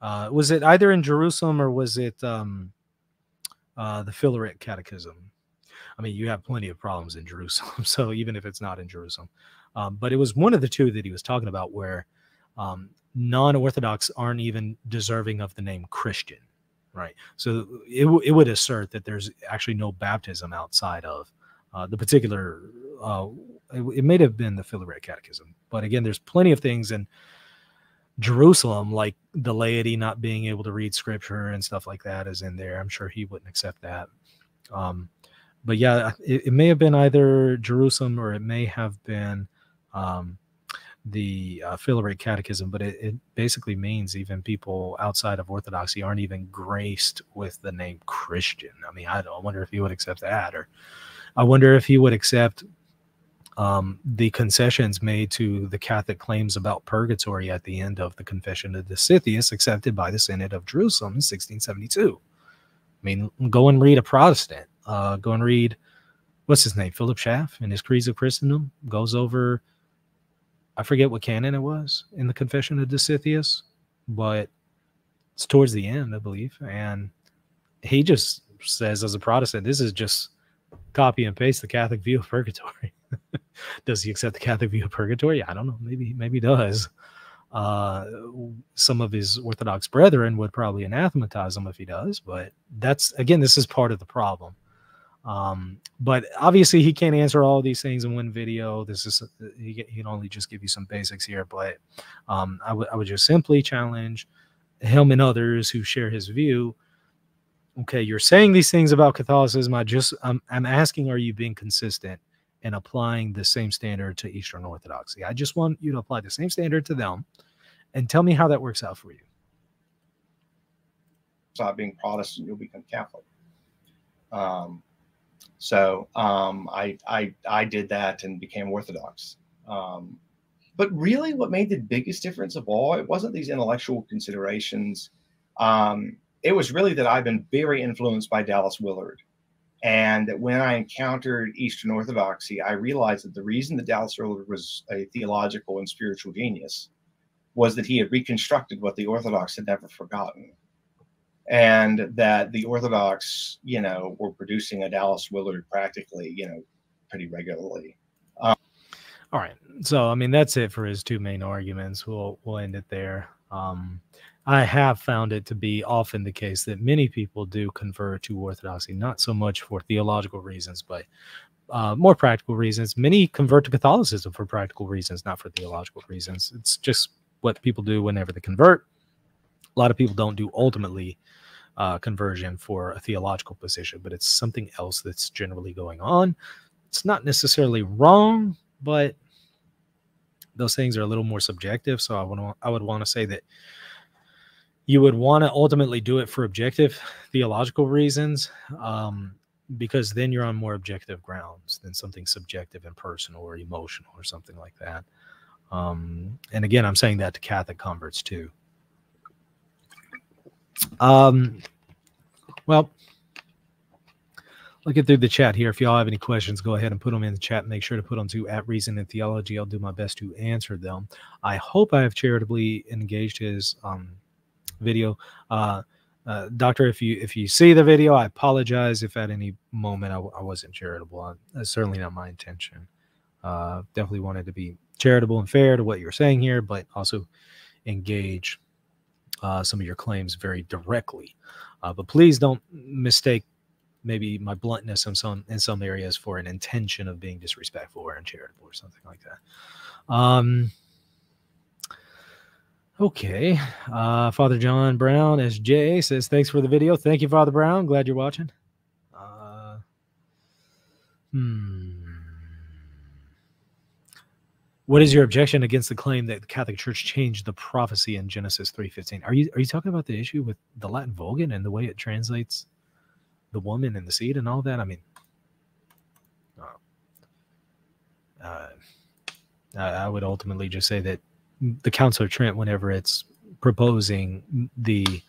Was it either in Jerusalem or was it the Philaret Catechism? I mean, you have plenty of problems in Jerusalem, so even if it's not in Jerusalem. But it was one of the two that he was talking about where non-Orthodox aren't even deserving of the name Christian. right? So it would assert that there's actually no baptism outside of the particular. It may have been the Philaret Catechism, but again, there's plenty of things in Jerusalem, like the laity not being able to read scripture and stuff like that, is in there. I'm sure he wouldn't accept that. But yeah, it may have been either Jerusalem or it may have been the Philaret Catechism, but it basically means even people outside of Orthodoxy aren't even graced with the name Christian. I mean, I wonder if he would accept that, or I wonder if he would accept the concessions made to the Catholic claims about purgatory at the end of the Confession of the Scythians, accepted by the Synod of Jerusalem in 1672. I mean, go and read a Protestant. Go and read, what's his name? Philip Schaff in his Creeds of Christendom goes over, I forget what canon it was in the Confession of the Scythians, but it's towards the end, I believe. And he just says, as a Protestant, this is just copy and paste the Catholic view of purgatory. Does he accept the Catholic view of purgatory? I don't know. Maybe he does. Some of his Orthodox brethren would probably anathematize him if he does, but that's, again, this is part of the problem. But obviously he can't answer all of these things in one video. This is, he can only just give you some basics here, but I would just simply challenge him and others who share his view. Okay, you're saying these things about Catholicism. I'm asking, are you being consistent and applying the same standard to Eastern Orthodoxy? I just want you to apply the same standard to them and tell me how that works out for you. Stop being Protestant, you'll become Catholic. I did that and became Orthodox. But really what made the biggest difference of all, it wasn't these intellectual considerations. It was really that I've been very influenced by Dallas Willard. And when I encountered Eastern Orthodoxy, I realized that the reason that Dallas Willard was a theological and spiritual genius was that he had reconstructed what the Orthodox had never forgotten. And that the Orthodox, were producing a Dallas Willard practically, pretty regularly. All right. So, I mean, that's it for his two main arguments. We'll end it there. I have found it to be often the case that many people do convert to Orthodoxy, not so much for theological reasons, but more practical reasons. Many convert to Catholicism for practical reasons, not for theological reasons. It's just what people do whenever they convert. A lot of people don't do ultimately conversion for a theological position, but it's something else that's generally going on. It's not necessarily wrong, but those things are a little more subjective. So I would want to say that you would want to ultimately do it for objective theological reasons, because then you're on more objective grounds than something subjective and personal or emotional or something like that. And again, I'm saying that to Catholic converts too. Well, looking through the chat here, if y'all have any questions, go ahead and put them in the chat. Make sure to put them to @Reason and Theology. I'll do my best to answer them. I hope I have charitably engaged his video. Doctor, if you see the video, I apologize if at any moment I wasn't charitable. That's certainly not my intention. Definitely wanted to be charitable and fair to what you're saying here, but also engage some of your claims very directly. But please don't mistake maybe my bluntness in some areas for an intention of being disrespectful or uncharitable or something like that. Okay. Father John Brown SJ says, thanks for the video. Thank you, Father Brown. Glad you're watching. What is your objection against the claim that the Catholic Church changed the prophecy in Genesis 3:15? Are you talking about the issue with the Latin Vulgate and the way it translates the woman and the seed and all that? I mean, I would ultimately just say that the Council of Trent, whenever it's proposing the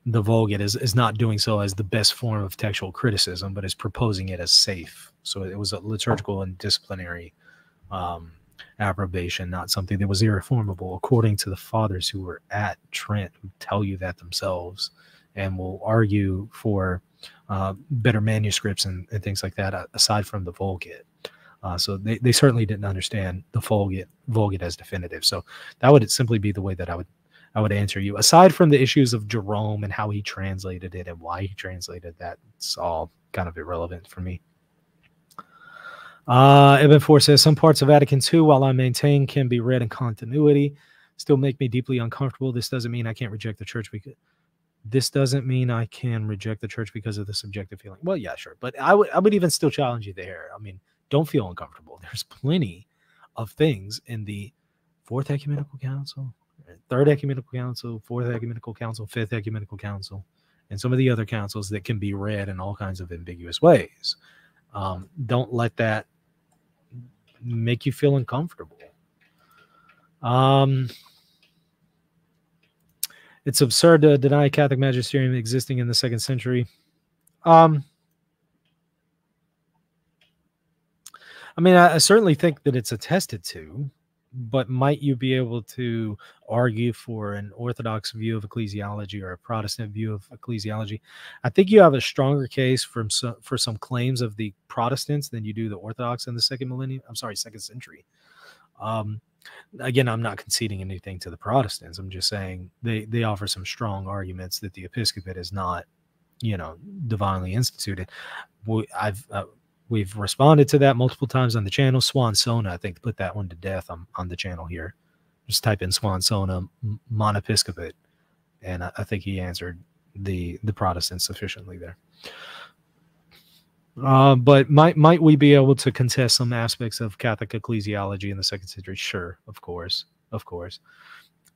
Vulgate, is not doing so as the best form of textual criticism, but is proposing it as safe. So it was a liturgical and disciplinary approbation, not something that was irreformable, according to the fathers who were at Trent, who tell you that themselves and will argue for better manuscripts and things like that, aside from the Vulgate. So they certainly didn't understand the Vulgate as definitive. So that would simply be the way that I would I would answer you. Aside from the issues of Jerome and how he translated it and why he translated that, it's all kind of irrelevant for me. Ibn 4 says, some parts of Vatican II, while I maintain can be read in continuity, still make me deeply uncomfortable. This doesn't mean I can't reject the church because this doesn't mean I can reject the church because of the subjective feeling. Well, yeah, sure. But I would even still challenge you there. I mean, don't feel uncomfortable. There's plenty of things in the Fourth Ecumenical Council, Third Ecumenical Council, Fourth Ecumenical Council, Fifth Ecumenical Council, and some of the other councils that can be read in all kinds of ambiguous ways. Don't let that make you feel uncomfortable. It's absurd to deny Catholic magisterium existing in the 2nd century. I mean, I certainly think that it's attested to, but might you be able to argue for an Orthodox view of ecclesiology or a Protestant view of ecclesiology? I think you have a stronger case for some claims of the Protestants than you do the Orthodox in the 2nd century. Again, I'm not conceding anything to the Protestants. I'm just saying they offer some strong arguments that the episcopate is not, divinely instituted. We've responded to that multiple times on the channel. Swansona, I think, put that one to death on the channel here. Just type in Swansona monepiscopate, and I think he answered the Protestants sufficiently there. But might we be able to contest some aspects of Catholic ecclesiology in the 2nd century? Sure, of course.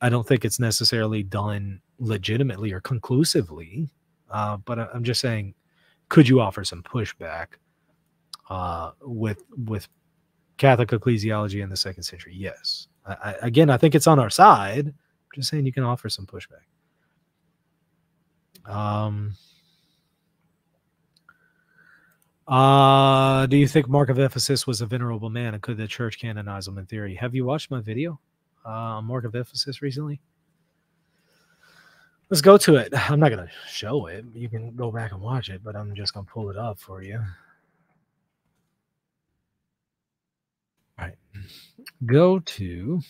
I don't think it's necessarily done legitimately or conclusively, but I'm just saying, could you offer some pushback with Catholic ecclesiology in the 2nd century? Yes. Again, I think it's on our side. I'm just saying you can offer some pushback. Do you think Mark of Ephesus was a venerable man, and could the church canonize him in theory? Have you watched my video on Mark of Ephesus recently? Let's go to it. I'm not going to show it. You can go back and watch it, but I'm just going to pull it up for you. All right. Go to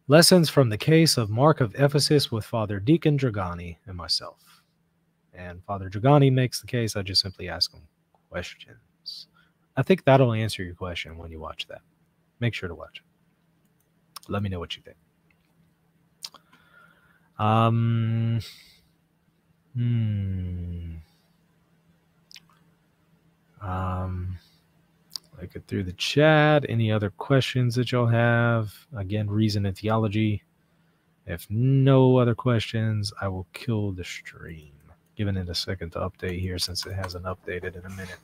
Lessons from the Case of Mark of Ephesus with Father Deacon Dragani and myself. And Father Dragani makes the case. I just simply ask him questions. I think that'll answer your question when you watch that. Make sure to watch it. Let me know what you think. Like it through the chat. Any other questions that y'all have? Again, reason and theology. If no other questions, I will kill the stream. Giving it a second to update here since it hasn't updated in a minute.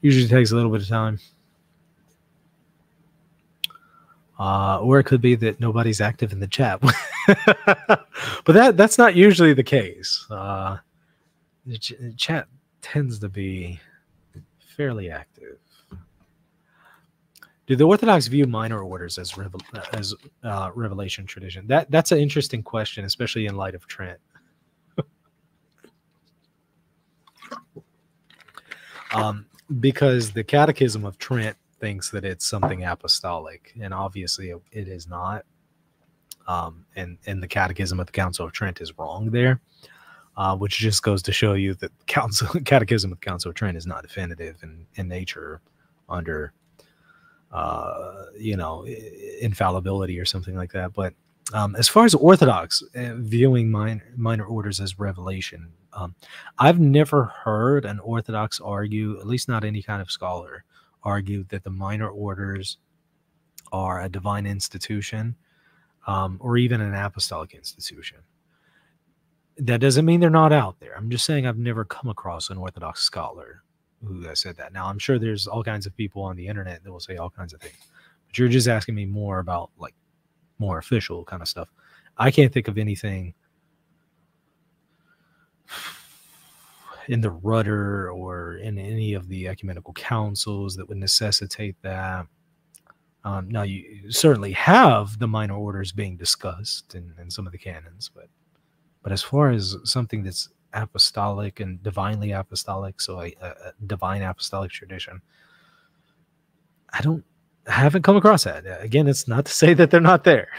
Usually takes a little bit of time. Or it could be that nobody's active in the chat. But that's not usually the case. The chat tends to be fairly active. Do the Orthodox view minor orders as revelation tradition? That's an interesting question, especially in light of Trent. Because the Catechism of Trent thinks that it's something apostolic, and obviously it is not. And the Catechism of the Council of Trent is wrong there, which just goes to show you that the Catechism of the Council of Trent is not definitive in nature under, infallibility or something like that. But as far as Orthodox viewing minor orders as revelation, I've never heard an Orthodox argue, at least not any kind of scholar, argue that the minor orders are a divine institution or even an apostolic institution. That doesn't mean they're not out there. I'm just saying I've never come across an Orthodox scholar who has said that. Now, I'm sure there's all kinds of people on the internet that will say all kinds of things, but you're just asking me more about like more official kind of stuff. I can't think of anything in the Rudder or in any of the ecumenical councils that would necessitate that. Now, you certainly have the minor orders being discussed in some of the canons, but as far as something that's apostolic and divinely apostolic, so a divine apostolic tradition, I don't haven't come across that. Again, it's not to say that they're not there.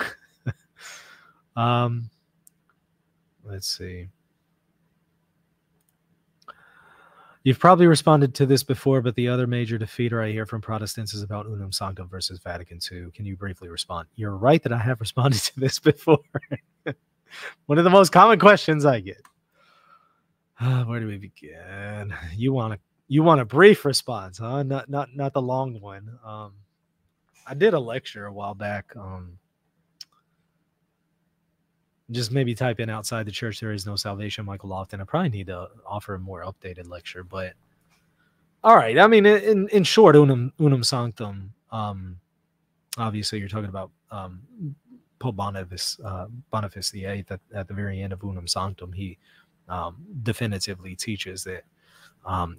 Let's see. You've probably responded to this before, but the other major defeater I hear from Protestants is about Unum Sanctum versus Vatican II. Can you briefly respond? You're right that I have responded to this before. One of the most common questions I get. Where do we begin? You want a brief response, huh? Not the long one. I did a lecture a while back. Just maybe type in outside the church there is no salvation, Michael Lofton. I probably need to offer a more updated lecture, but all right. I mean, in short, unum sanctum. Obviously, you're talking about Pope Boniface VIII at the very end of Unum Sanctum. He definitively teaches that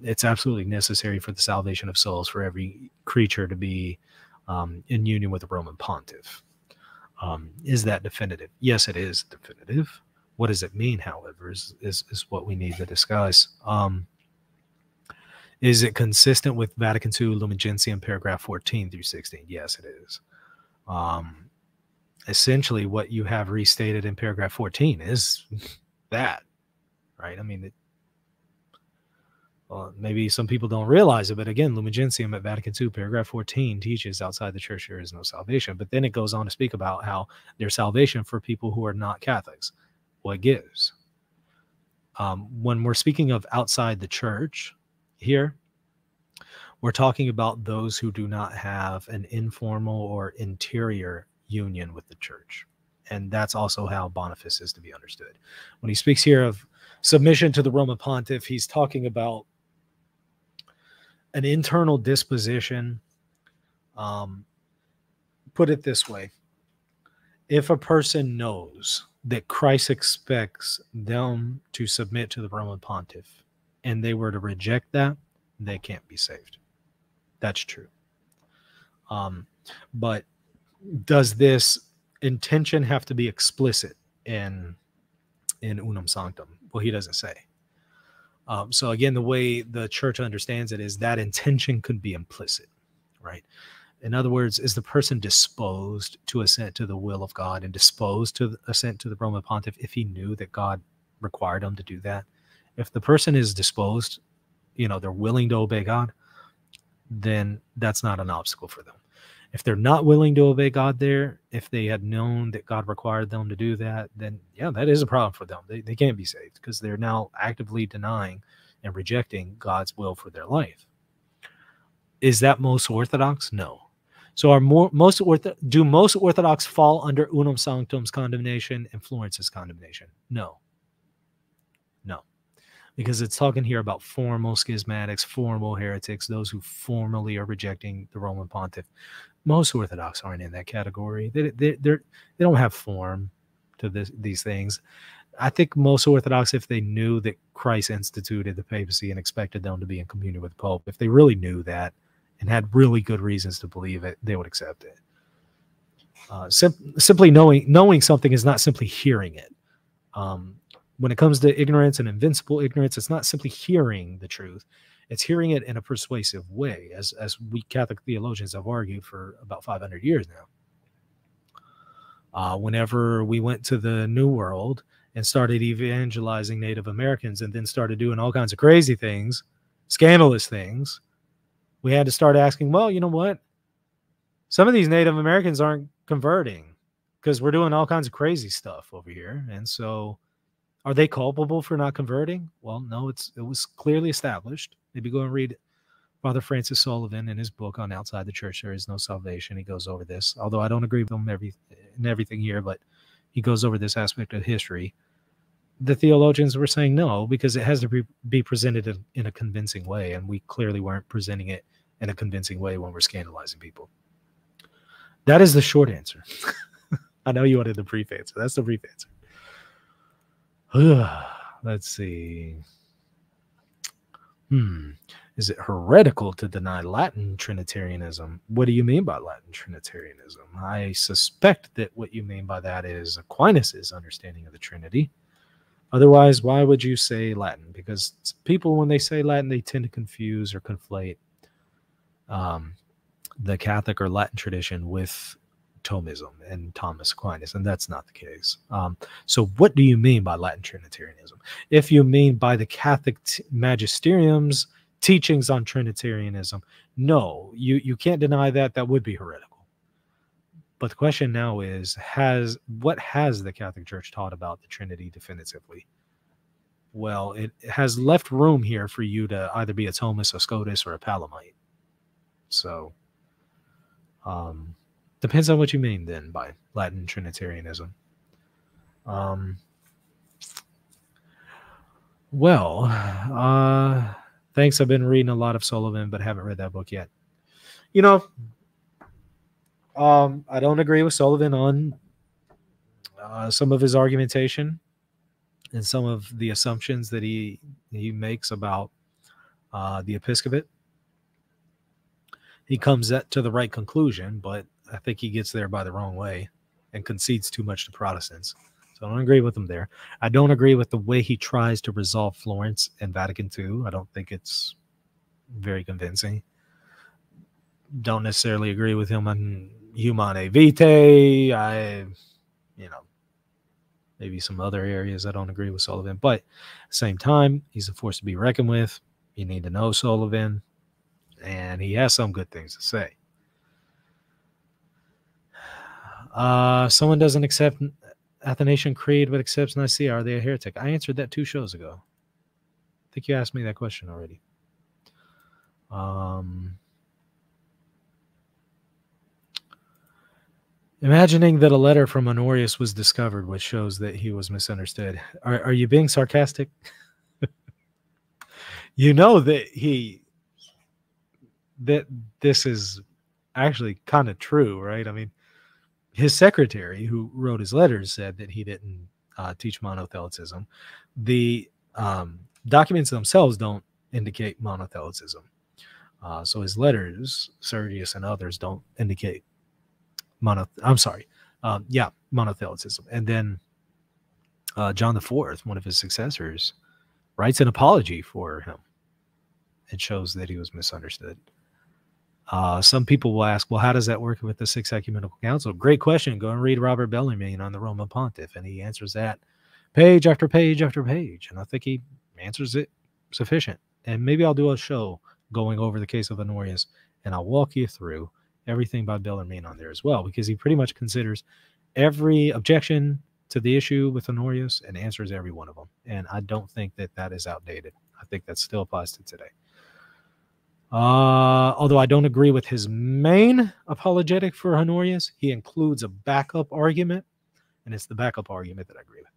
it's absolutely necessary for the salvation of souls for every creature to be in union with the Roman Pontiff. Is that definitive? Yes, it is definitive. What does it mean, however, is what we need to discuss. Is it consistent with Vatican II Lumen Gentium paragraph 14 through 16? Yes, it is. Essentially, what you have restated in paragraph 14 is that, right? I mean, well, maybe some people don't realize it, but again, Lumen Gentium at Vatican II, paragraph 14 teaches outside the church there is no salvation. But then it goes on to speak about how there's salvation for people who are not Catholics. What gives? When we're speaking of outside the church here, we're talking about those who do not have an informal or interior union with the church. And that's also how Boniface is to be understood. When he speaks here of submission to the Roman Pontiff, he's talking about an internal disposition. Put it this way. If a person knows that Christ expects them to submit to the Roman Pontiff and they were to reject that, they can't be saved. That's true. But does this intention have to be explicit in Unum Sanctum? Well, he doesn't say. So again, the way the church understands it is that intention could be implicit, right? In other words, is the person disposed to assent to the will of God and disposed to assent to the Roman Pontiff if he knew that God required him to do that? If the person is disposed, they're willing to obey God, then that's not an obstacle for them. If they're not willing to obey God there, if they had known that God required them to do that, then yeah, that is a problem for them. They can't be saved because they're now actively denying and rejecting God's will for their life. Is that most Orthodox? No. So do most Orthodox fall under Unum Sanctum's condemnation and Florence's condemnation? No. No. Because it's talking here about formal schismatics, formal heretics, those who formally are rejecting the Roman Pontiff. Most Orthodox aren't in that category. They don't have form to these things. I think most Orthodox, if they knew that Christ instituted the papacy and expected them to be in communion with the Pope, if they really knew that and had really good reasons to believe it, they would accept it. Simply knowing something is not simply hearing it. When it comes to ignorance and invincible ignorance, it's not simply hearing the truth. It's hearing it in a persuasive way, as we Catholic theologians have argued for about 500 years now. Whenever we went to the New World and started evangelizing Native Americans and then started doing all kinds of crazy things, scandalous things, we had to start asking, well, you know what? Some of these Native Americans aren't converting because we're doing all kinds of crazy stuff over here. And so are they culpable for not converting? Well, no, it was clearly established. Maybe go and read Father Francis Sullivan in his book on Outside the Church, There Is No Salvation. He goes over this, although I don't agree with him in everything here, but he goes over this aspect of history. The theologians were saying no, because it has to be presented in a convincing way, and we clearly weren't presenting it in a convincing way when we're scandalizing people. That is the short answer. I know you wanted the brief answer. That's the brief answer. Let's see. Is it heretical to deny Latin Trinitarianism? What do you mean by Latin Trinitarianism? I suspect that what you mean by that is Aquinas' understanding of the Trinity. Otherwise, why would you say Latin? Because people, when they say Latin, they tend to confuse or conflate the Catholic or Latin tradition with Thomism and Thomas Aquinas, and that's not the case. So what do you mean by Latin Trinitarianism? If you mean by the Catholic Magisterium's teachings on Trinitarianism, no, you can't deny that. That would be heretical. But the question now is, what has the Catholic Church taught about the Trinity definitively? Well, it has left room here for you to either be a Thomist, a Scotus, or a Palamite. So, depends on what you mean then by Latin Trinitarianism. Thanks. I've been reading a lot of Sullivan, but haven't read that book yet. You know, I don't agree with Sullivan on some of his argumentation and some of the assumptions that he makes about the episcopate. He comes to the right conclusion, but I think he gets there by the wrong way and concedes too much to Protestants. So I don't agree with him there. I don't agree with the way he tries to resolve Florence and Vatican II. I don't think it's very convincing. Don't necessarily agree with him on Humanae Vitae. Maybe some other areas I don't agree with Sullivan. But at the same time, he's a force to be reckoned with. You need to know Sullivan. And he has some good things to say. Someone doesn't accept Athanasian Creed but accepts Nicaea. Are they a heretic? I answered that 2 shows ago. I think you asked me that question already. Imagining that a letter from Honorius was discovered, which shows that he was misunderstood. Are you being sarcastic? You know that this is actually kind of true, right? I mean, his secretary who wrote his letters said that he didn't teach monothelitism. The documents themselves don't indicate monothelitism. So his letters, Sergius and others, don't indicate monothelitism. And then John IV, one of his successors, writes an apology for him. It shows that he was misunderstood. Some people will ask, well, how does that work with the Sixth Ecumenical Council? Great question. Go and read Robert Bellarmine on the Roman Pontiff, and he answers that page after page after page. And I think he answers it sufficient. And maybe I'll do a show going over the case of Honorius, and I'll walk you through everything by Bellarmine on there as well, because he pretty much considers every objection to the issue with Honorius and answers every one of them. And I don't think that that is outdated. I think that still applies to today. Although I don't agree with his main apologetic for Honorius, he includes a backup argument, and it's the backup argument that I agree with.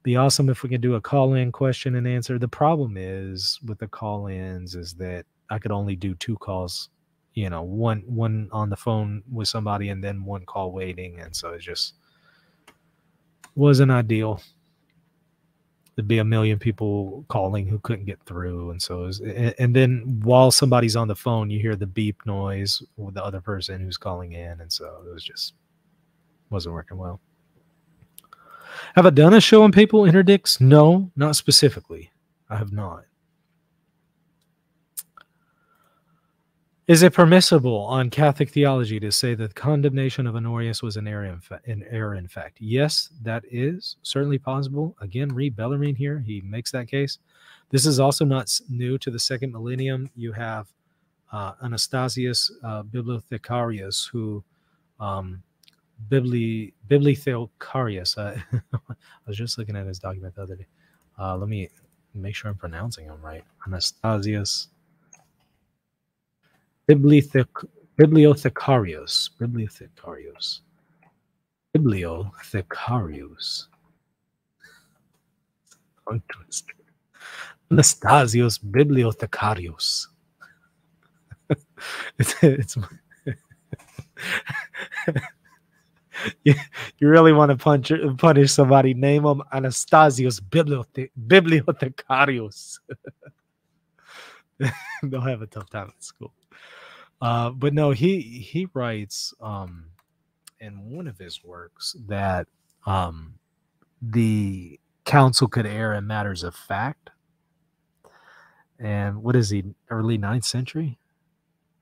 Be awesome if we can do a call-in question and answer. The problem is with the call-ins is that I could only do 2 calls, one on the phone with somebody and then 1 call waiting, and so it just wasn't ideal. There'd be a million people calling who couldn't get through. And so, and then while somebody's on the phone, you hear the beep noise with the other person who's calling in. And so it was just, wasn't working well. Have I done a show on papal interdicts? No, not specifically. I have not. Is it permissible on Catholic theology to say that the condemnation of Honorius was an error in fact? Yes, that is certainly possible. Again, read Bellarmine here. He makes that case. This is also not new to the 2nd millennium. You have Anastasius Bibliothecarius, who Bibliothecarius. I was just looking at his document the other day. Let me make sure I'm pronouncing him right. Anastasius Bibliothecarius. Tongue twister. Anastasius Bibliothecarius. it's you really want to punish somebody, name them Anastasius Bibliothecarius. They'll have a tough time at school. But no, he writes in one of his works that the council could err in matters of fact. And what is he? Early 9th century?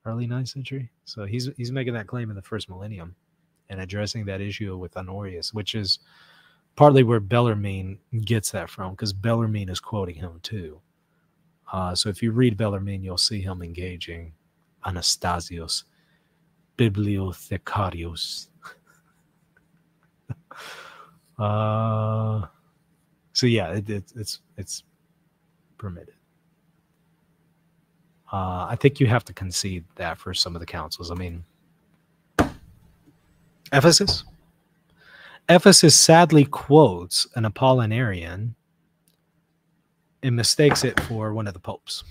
Early 9th century? So he's making that claim in the first millennium and addressing that issue with Honorius, which is partly where Bellarmine gets that from, because Bellarmine is quoting him too. So if you read Bellarmine, you'll see him engaging Anastasios Bibliothecarius. So yeah, it's permitted. I think you have to concede that for some of the councils. I mean, Ephesus sadly quotes an Apollinarian and mistakes it for one of the popes,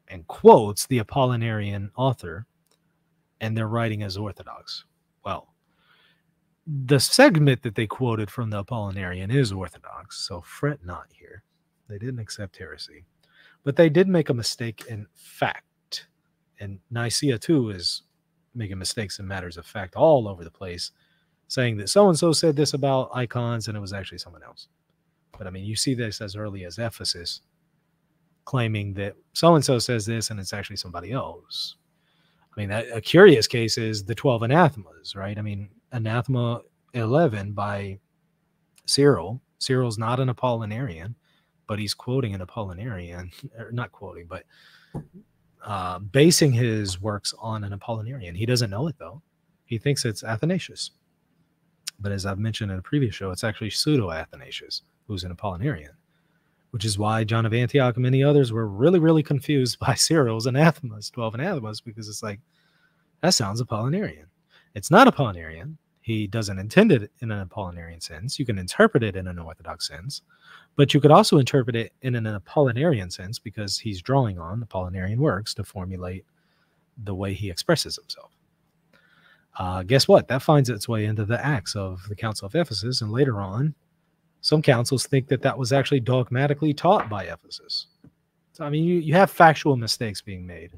and quotes the Apollinarian author, and they're writing as Orthodox. Well, the segment that they quoted from the Apollinarian is Orthodox, so fret not here. They didn't accept heresy, but they did make a mistake in fact. And Nicaea too is making mistakes in matters of fact all over the place, saying that so-and-so said this about icons and it was actually someone else. But I mean, you see this as early as Ephesus, claiming that so-and-so says this and it's actually somebody else. I mean, a curious case is the 12 anathemas, right? I mean, anathema 11 by Cyril. Cyril's not an Apollinarian, but he's quoting an Apollinarian, or not quoting, but basing his works on an Apollinarian. He doesn't know it, though. He thinks it's Athanasius. But as I've mentioned in a previous show, it's actually pseudo-Athanasius, who's an Apollinarian, which is why John of Antioch and many others were really, really confused by Cyril's anathemas, 12 anathemas, because it's like, that sounds Apollinarian. It's not Apollinarian. He doesn't intend it in an Apollinarian sense. You can interpret it in an Orthodox sense, but you could also interpret it in an Apollinarian sense because he's drawing on Apollinarian works to formulate the way he expresses himself. Guess what? That finds its way into the Acts of the Council of Ephesus, and later on, some councils think that that was actually dogmatically taught by Ephesus. So, I mean, you have factual mistakes being made.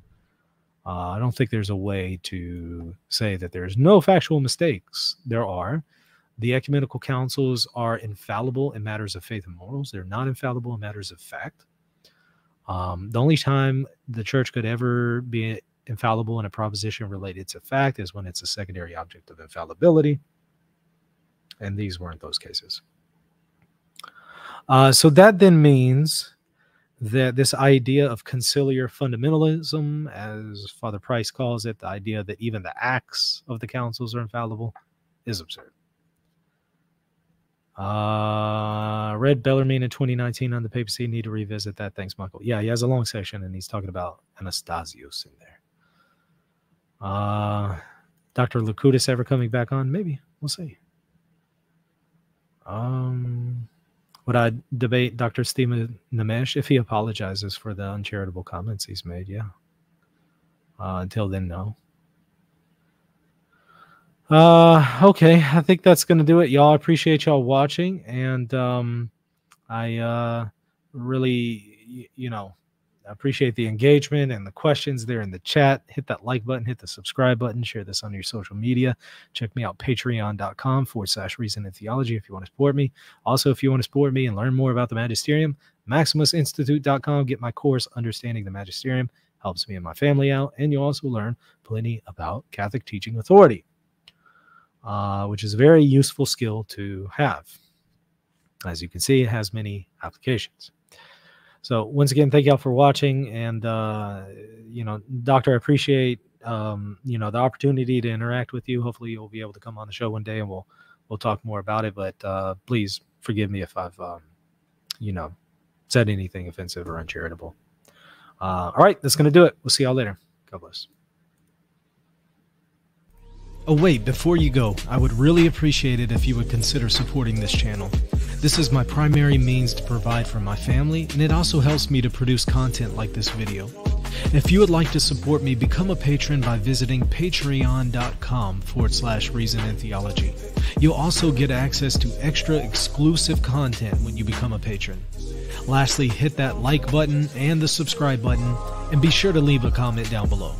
I don't think there's a way to say that there's no factual mistakes. There are. The ecumenical councils are infallible in matters of faith and morals. They're not infallible in matters of fact. The only time the church could ever be infallible in a proposition related to fact is when it's a secondary object of infallibility. And these weren't those cases. So that then means that this idea of conciliar fundamentalism, as Father Price calls it, the idea that even the acts of the councils are infallible, is absurd. Read Bellarmine in 2019 on the papacy. Need to revisit that. Thanks, Michael. Yeah, he has a long section, and he's talking about Anastasios in there. Dr. Locutus ever coming back on? Maybe. We'll see. Would I debate Dr. Stephen Namesh if he apologizes for the uncharitable comments he's made? Yeah. Until then, no. Okay, I think that's going to do it, y'all. I appreciate y'all watching, and I really, appreciate the engagement and the questions there in the chat. Hit that like button, hit the subscribe button, share this on your social media. Check me out, patreon.com/Reason and Theology if you want to support me. Also, if you want to support me and learn more about the Magisterium, MaximusInstitute.com. Get my course, Understanding the Magisterium. Helps me and my family out. And you'll also learn plenty about Catholic teaching authority, which is a very useful skill to have. As you can see, it has many applications. So once again, thank y'all for watching. And, Doctor, I appreciate, the opportunity to interact with you. Hopefully you'll be able to come on the show one day and we'll talk more about it. But please forgive me if I've, said anything offensive or uncharitable. All right, that's going to do it. We'll see y'all later. God bless. Oh, wait, before you go, I would really appreciate it if you would consider supporting this channel. This is my primary means to provide for my family, and it also helps me to produce content like this video. If you would like to support me, become a patron by visiting patreon.com/Reason and Theology. You'll also get access to extra exclusive content when you become a patron. Lastly, hit that like button and the subscribe button, and be sure to leave a comment down below.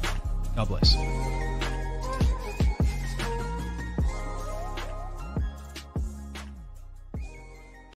God bless.